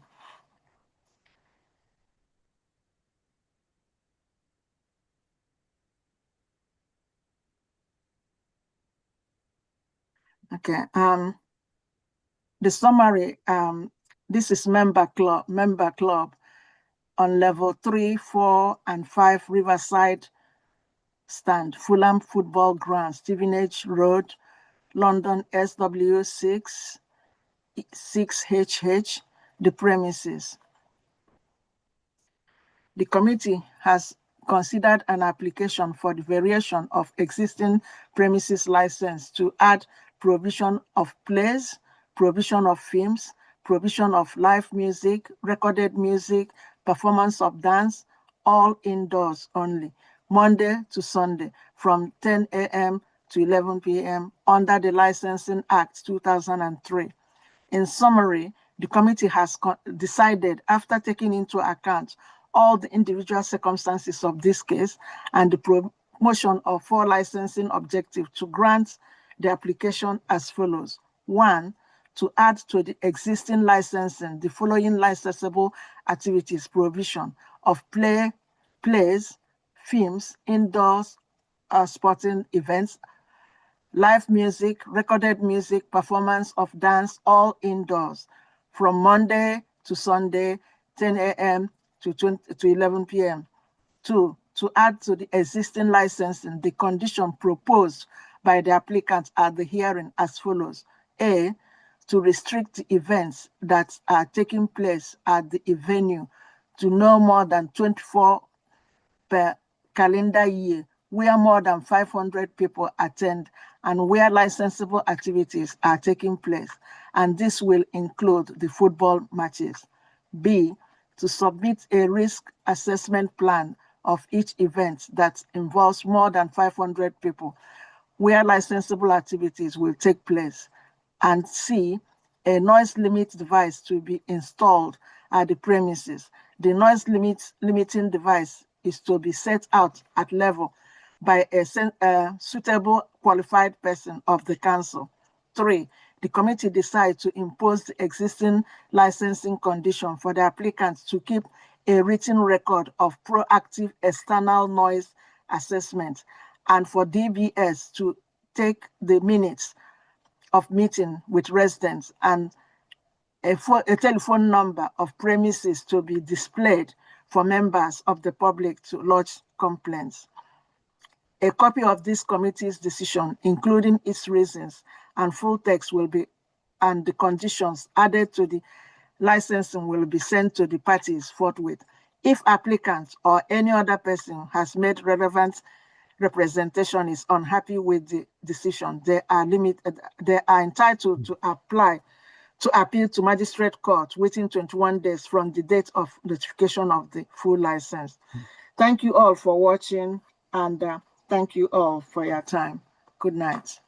Okay, the summary, this is member club on level 3, 4, and 5 Riverside Stand, Fulham Football Ground, Stevenage Road, London, SW6, 6HH, the premises. The committee has considered an application for the variation of existing premises license to add provision of plays, provision of films, provision of live music, recorded music, performance of dance, all indoors only, Monday to Sunday from 10 a.m. to 11 p.m. under the Licensing Act 2003. In summary, the committee has decided, after taking into account all the individual circumstances of this case and the promotion of 4 licensing objectives, to grant the application as follows. 1, to add to the existing licensing the following licensable activities: provision of plays, films, indoors sporting events, live music, recorded music, performance of dance, all indoors from Monday to Sunday, 10 a.m. to 11 p.m. 2, to add to the existing licensing the condition proposed by the applicant at the hearing as follows. A, to restrict the events that are taking place at the venue to no more than 24 per calendar year, where more than 500 people attend and where licensable activities are taking place, and this will include the football matches. B, to submit a risk assessment plan of each event that involves more than 500 people, where licensable activities will take place. And C, a noise limit device to be installed at the premises. The noise limiting device is to be set out at level by a suitable qualified person of the council. 3, the committee decides to impose the existing licensing condition for the applicant to keep a written record of proactive external noise assessment and for DBS to take the minutes of meeting with residents and a telephone number of premises to be displayed for members of the public to lodge complaints. A copy of this committee's decision, including its reasons and full text, will be, and the conditions added to the licensing will be sent to the parties forthwith. If applicant or any other person has made relevant representation is unhappy with the decision, they are entitled to appeal to magistrate court within 21 days from the date of notification of the full license. Thank you all for watching, and thank you all for your time. Good night.